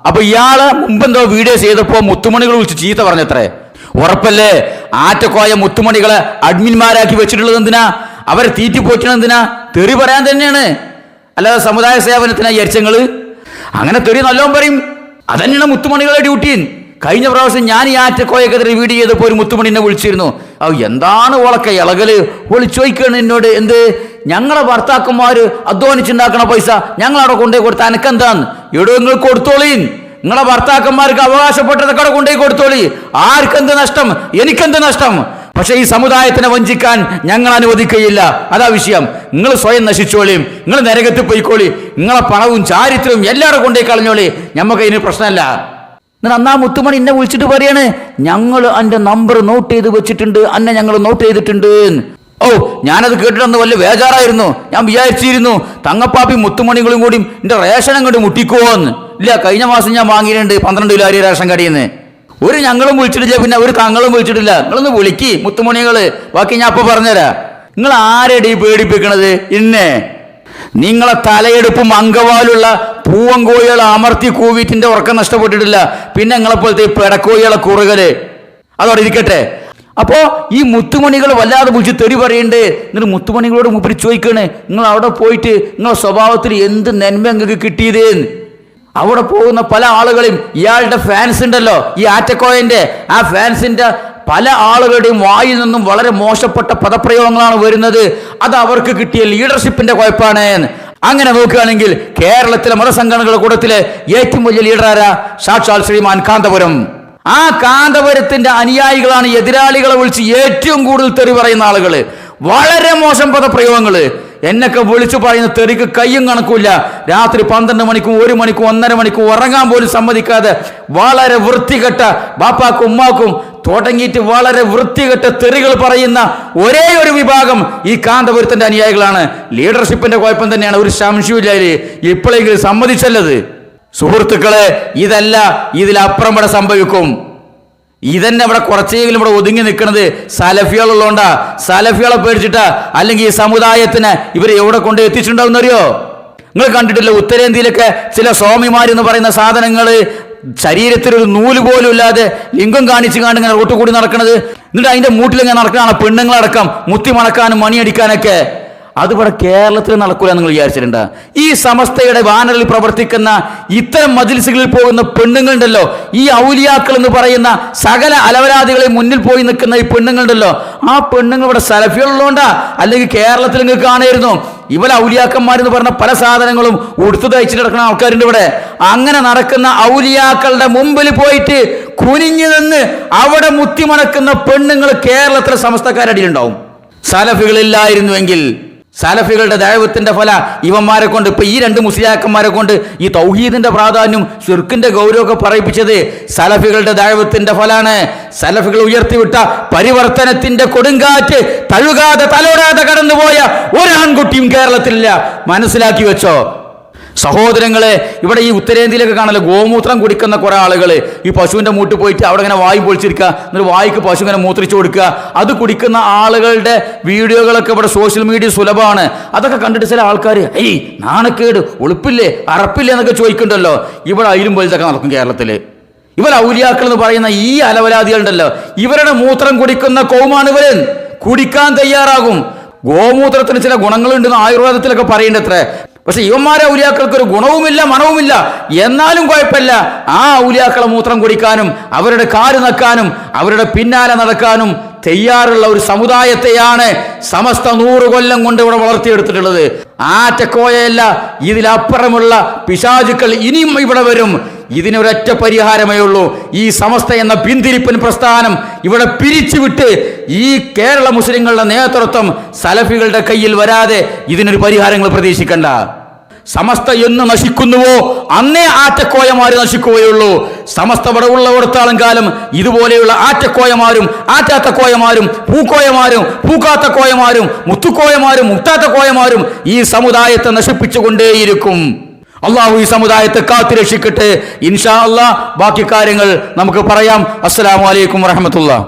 അപ്പൊ ഇയാള് മുമ്പെന്തോ വീഡിയോ ചെയ്തപ്പോ മുത്തുമണികൾ വിളിച്ച് ചീത്ത പറഞ്ഞത്രേ. ഉറപ്പല്ലേ? ആറ്റക്കോയ മുത്തുമണികളെ അഡ്മിന്മാരാക്കി വെച്ചിട്ടുള്ളത് എന്തിനാ? അവരെ തീറ്റിപ്പോറ്റണത് എന്തിനാ? തെറി പറയാൻ തന്നെയാണ്, അല്ലാതെ സമുദായ സേവനത്തിനാ വിചാരിച്ചങ്ങള്. അങ്ങനെ തെറി നല്ലോണം പറയും. അതന്നെയാണ് മുത്തുമണികളെ ഡ്യൂട്ടി. കഴിഞ്ഞ പ്രാവശ്യം ഞാൻ ഈ ആറ്റക്കോയക്കെതിരെ വീഡിയോ ചെയ്തപ്പോ ഒരു മുത്തുമണിനെ വിളിച്ചിരുന്നു. എന്താണ് ഓളൊക്കെ ഇളകല്? വിളിച്ചോയ്ക്കാണ് എന്നോട്, എന്ത് ഞങ്ങളെ ഭർത്താക്കന്മാര് അധ്വാനിച്ചുണ്ടാക്കണ പൈസ ഞങ്ങളവിടെ കൊണ്ടുപോയി കൊടുത്ത അനക്കെന്താന്ന്? എവിടെ നിങ്ങൾ കൊടുത്തോളീൻ, നിങ്ങളെ ഭർത്താക്കന്മാർക്ക് അവകാശപ്പെട്ടതൊക്കെ അവിടെ കൊണ്ടുപോയി കൊടുത്തോളി. ആർക്കെന്ത് നഷ്ടം? എനിക്കെന്ത് നഷ്ടം? പക്ഷെ ഈ സമുദായത്തിനെ വഞ്ചിക്കാൻ ഞങ്ങൾ അനുവദിക്കുകയില്ല. അതാ വിഷയം. നിങ്ങൾ സ്വയം നശിച്ചോളിയും, നിങ്ങൾ നരകത്തിൽ പോയിക്കോളി, നിങ്ങളെ പണവും ചാരിത്രവും എല്ലാവരും കൊണ്ടുപോയി കളഞ്ഞോളി, ഞമ്മക്ക് ഇതിന് പ്രശ്നമല്ല. അന്നാ മുത്തുമണി എന്നെ വിളിച്ചിട്ട് പറയാണ്, ഞങ്ങൾ എൻ്റെ നമ്പർ നോട്ട് ചെയ്ത് വെച്ചിട്ടുണ്ട്, അന്നെ ഞങ്ങൾ നോട്ട് ചെയ്തിട്ടുണ്ട്. ഞാനത് കേട്ടിട്ടന്ന് വലിയ ബേജാറായിരുന്നു. ഞാൻ വിചാരിച്ചിരുന്നു തങ്ങപ്പാപ്പി മുത്തുമണികളും കൂടി എൻ്റെ റേഷൻ അങ്ങോട്ട് മുട്ടിക്കുവോന്ന്. ഇല്ല, കഴിഞ്ഞ മാസം ഞാൻ വാങ്ങിയിട്ടുണ്ട് 12 കിലോ അരി റേഷൻ കടയിൽ നിന്ന്. ഒരു ഞങ്ങളും വിളിച്ചിട്ടില്ല, പിന്നെ ഒരു തങ്ങളും വിളിച്ചിട്ടില്ല. നിങ്ങളൊന്ന് വിളിക്കി മുത്തുമണികള്, ബാക്കി ഞാൻ അപ്പൊ പറഞ്ഞുതരാം. നിങ്ങൾ ആരെടി പേടിപ്പിക്കണത്? ഇന്നെ നിങ്ങളെ തലയെടുപ്പും അങ്കവാലുള്ള പൂവങ്കോഴികളെ അമർത്തി കൂവിറ്റിന്റെ ഉറക്കം നഷ്ടപ്പെട്ടിട്ടില്ല. പിന്നെ നിങ്ങളെപ്പോലത്തെ പെടക്കോഴികളെ കുറുകല് അതോടെ ഇരിക്കട്ടെ. അപ്പോ ഈ മുത്തുമണികൾ വല്ലാതെ വിളിച്ച് തെറി പറയുന്നുണ്ട്. എന്നിട്ട് മുത്തുമണികളോട് മുപ്പിരി ചോദിക്കണേ, നിങ്ങൾ അവിടെ പോയിട്ട് നിങ്ങളുടെ സ്വഭാവത്തിൽ എന്ത് നന്മ നിങ്ങൾക്ക് കിട്ടിയതേന്ന്. അവിടെ പോകുന്ന പല ആളുകളെയും ഇയാളുടെ ഫാൻസ് ഉണ്ടല്ലോ, ഈ ആറ്റക്കോയന്റെ ആ ഫാൻസിന്റെ പല ആളുകളുടെയും വായിൽ നിന്നും വളരെ മോശപ്പെട്ട പദപ്രയോഗങ്ങളാണ് വരുന്നത്. അത് അവർക്ക് കിട്ടിയ ലീഡർഷിപ്പിന്റെ കുഴപ്പമാണ്. അങ്ങനെ നോക്കുകയാണെങ്കിൽ കേരളത്തിലെ മതസംഘടനകളുടെ കൂട്ടത്തിലെ ഏറ്റവും വലിയ ലീഡറാരാ? സാക്ഷാൽ ശ്രീമാൻ കാന്തപുരം. ആ കാന്തപുരത്തിന്റെ അനുയായികളാണ് എതിരാളികളെ വിളിച്ച് ഏറ്റവും കൂടുതൽ തെറി പറയുന്ന ആളുകള്. വളരെ മോശം പദപ്രയോഗങ്ങള്. എന്നൊക്കെ വിളിച്ചു പറയുന്ന തെറിക്ക് കയ്യും കണക്കൂല്ല. രാത്രി 12 മണിക്കും 1 മണിക്കും 1:30 മണിക്കും ഉറങ്ങാൻ പോലും സമ്മതിക്കാതെ വളരെ വൃത്തികെട്ട ബാപ്പാക്കും ഉമ്മാക്കും തുടങ്ങിയിട്ട് വളരെ വൃത്തികെട്ട തെറികൾ പറയുന്ന ഒരേ ഒരു വിഭാഗം ഈ കാന്തപുരത്തിന്റെ അനുയായികളാണ്. ലീഡർഷിപ്പിന്റെ കുഴപ്പം തന്നെയാണ്, ഒരു സംശയമില്ല. ഇപ്പോഴെങ്കിലും സമ്മതിച്ചല്ലത്. സുഹൃത്തുക്കളെ, ഇതല്ല, ഇതിലപ്പുറം ഇവിടെ സംഭവിക്കും. ഇതന്നെ ഇവിടെ കുറച്ചെങ്കിലും ഇവിടെ ഒതുങ്ങി നിൽക്കുന്നത് സലഫികളുള്ളതുകൊണ്ടാ. സലഫികളെ പേടിച്ചിട്ടാ. അല്ലെങ്കിൽ ഈ സമുദായത്തിന് ഇവരെ എവിടെ കൊണ്ട് എത്തിച്ചിട്ടുണ്ടാവുന്നറിയോ? നിങ്ങൾ കണ്ടിട്ടില്ല ഉത്തരേന്ത്യയിലൊക്കെ ചില സ്വാമിമാരെന്ന് പറയുന്ന സാധനങ്ങൾ ശരീരത്തിൽ ഒരു നൂല് പോലും ഇല്ലാതെ ലിംഗം കാണിച്ചു കാണ്ട് ഇങ്ങനെ റോട്ട് കൂടി നടക്കുന്നത്. എന്നിട്ട് അതിന്റെ മൂട്ടിലിങ്ങനെ നടക്കുകയാണ് പെണ്ണുങ്ങളടക്കം മുത്തി മണക്കാനും മണിയടിക്കാനൊക്കെ. അതിവിടെ കേരളത്തിൽ നടക്കൂല നിങ്ങൾ വിചാരിച്ചിട്ടുണ്ട്? ഈ സമസ്തയുടെ ബാനറിൽ പ്രവർത്തിക്കുന്ന ഇത്തരം മജ്ലിസുകളിൽ പോകുന്ന പെണ്ണുങ്ങളുണ്ടല്ലോ, ഈ ഔലിയാക്കൾ എന്ന് പറയുന്ന സകല അലവരാദികളെ മുന്നിൽ പോയി നിൽക്കുന്ന ഈ പെണ്ണുങ്ങളുണ്ടല്ലോ, ആ പെണ്ണുങ്ങൾ ഇവിടെ സലഫികളുള്ളതുകൊണ്ടാ. അല്ലെങ്കിൽ കേരളത്തിൽ നിങ്ങൾക്ക് കാണായിരുന്നു ഇവരെ ഔലിയാക്കന്മാരെന്ന് പറഞ്ഞ പല സാധനങ്ങളും ഉടുത്തു തയ്ച്ചിട്ട് നടക്കുന്ന ആൾക്കാരുണ്ട് ഇവിടെ. അങ്ങനെ നടക്കുന്ന ഔലിയാക്കളുടെ മുമ്പിൽ പോയിട്ട് കുനിഞ്ഞു നിന്ന് അവിടെ മുത്തിമണക്കുന്ന പെണ്ണുങ്ങൾ കേരളത്തിലെ സമസ്തക്കാരടിയിലുണ്ടാവും. സലഫികളില്ലായിരുന്നുവെങ്കിൽ, സലഫികളുടെ ദഅവത്തിന്റെ ഫല ഇവന്മാരെ കൊണ്ട്, ഇപ്പൊ ഈ രണ്ട് മുസ്ലിയാക്കന്മാരെ കൊണ്ട് ഈ തൗഹീദിന്റെ പ്രാധാന്യം ശിർക്കിന്റെ ഗൗരവമൊക്കെ പറയിപ്പിച്ചത് സലഫികളുടെ ദഅവത്തിന്റെ ഫലാണ്. സലഫികൾ ഉയർത്തിവിട്ട പരിവർത്തനത്തിന്റെ കൊടുങ്കാറ്റ് തഴുകാതെ തലോടാതെ കടന്നുപോയ ഒരാൺകുട്ടിയും കേരളത്തിലില്ല. മനസ്സിലാക്കി വെച്ചോ സഹോദരങ്ങളെ. ഇവിടെ ഈ ഉത്തരേന്ത്യയിലൊക്കെ കാണല്ലോ, ഗോമൂത്രം കുടിക്കുന്ന കുറെ ആളുകൾ ഈ പശുവിന്റെ മൂട്ടിൽ പോയിട്ട് അവിടെ ഇങ്ങനെ വായു പൊളിച്ചിരിക്കുക, എന്നിട്ട് വായിക്ക് പശു ഇങ്ങനെ മൂത്രിച്ചു കൊടുക്കുക. അത് കുടിക്കുന്ന ആളുകളുടെ വീഡിയോകളൊക്കെ ഇവിടെ സോഷ്യൽ മീഡിയ സുലഭമാണ്. അതൊക്കെ കണ്ടിട്ട് ചില ആൾക്കാർ നാണക്കേട്, ഒളിപ്പില്ലേ, അറപ്പില്ലേ എന്നൊക്കെ ചോദിക്കുന്നുണ്ടല്ലോ. ഇവിടെ അതിലും വലുതൊക്കെ നടക്കും കേരളത്തിൽ. ഇവർ ഔലിയാക്കൾ എന്ന് പറയുന്ന ഈ അലവലാദികളുണ്ടല്ലോ, ഇവരുടെ മൂത്രം കുടിക്കുന്ന കൗമാണ് ഇവർ. കുടിക്കാൻ തയ്യാറാകും. ഗോമൂത്രത്തിന് ചില ഗുണങ്ങളുണ്ടെന്ന് ആയുർവേദത്തിലൊക്കെ പറയേണ്ടത്രേ. പക്ഷെ ഇവന്മാരെ ഔലിയാക്കൾക്ക് ഒരു ഗുണവുമില്ല, മണവുമില്ല. എന്നാലും കുഴപ്പമില്ല, ആ ഔലിയാക്കളെ മൂത്രം കുടിക്കാനും അവരുടെ കാല് നക്കാനും അവരുടെ പിന്നാലെ നടക്കാനും തയ്യാറുള്ള ഒരു സമുദായത്തെയാണ് സമസ്ത 100 കൊല്ലം കൊണ്ട് ഇവിടെ വളർത്തിയെടുത്തിട്ടുള്ളത്. ആറ്റക്കോയല്ല, ഇതിലപ്പുറമുള്ള പിശാചുക്കൾ ഇനിയും ഇവിടെ വരും. ഇതിനൊരൊറ്റ പരിഹാരമേ ഉള്ളൂ. ഈ സമസ്ത എന്ന പിന്തിരിപ്പൻ പ്രസ്ഥാനം ഇവിടെ പിരിച്ചുവിട്ട് ഈ കേരള മുസ്ലിങ്ങളുടെ നേതൃത്വം സലഫികളുടെ കയ്യിൽ വരാതെ ഇതിനൊരു പരിഹാരങ്ങൾ പ്രതീക്ഷിക്കണ്ട. സമസ്ത എന്ന് നശിക്കുന്നുവോ അന്നേ ആറ്റക്കോയമാര് നശിക്കുകയുള്ളൂ. സമസ്ത ഇവിടെ ഉള്ളവിടത്തോളം കാലം ഇതുപോലെയുള്ള ആറ്റക്കോയമാരും ആറ്റാത്ത കോയമാരും പൂക്കോയമാരും പൂക്കാത്ത കോയമാരും മുത്തുക്കോയമാരും മുത്താത്ത കോയമാരും ഈ സമുദായത്തെ നശിപ്പിച്ചുകൊണ്ടേയിരിക്കും. അള്ളാഹു ഈ സമുദായത്തെ കാത്തുരക്ഷിക്കട്ടെ. ഇൻഷാ അല്ലാഹ് ബാക്കി കാര്യങ്ങൾ നമുക്ക് പറയാം. അസ്സലാമു അലൈക്കും വറഹ്മത്തുള്ളാഹി.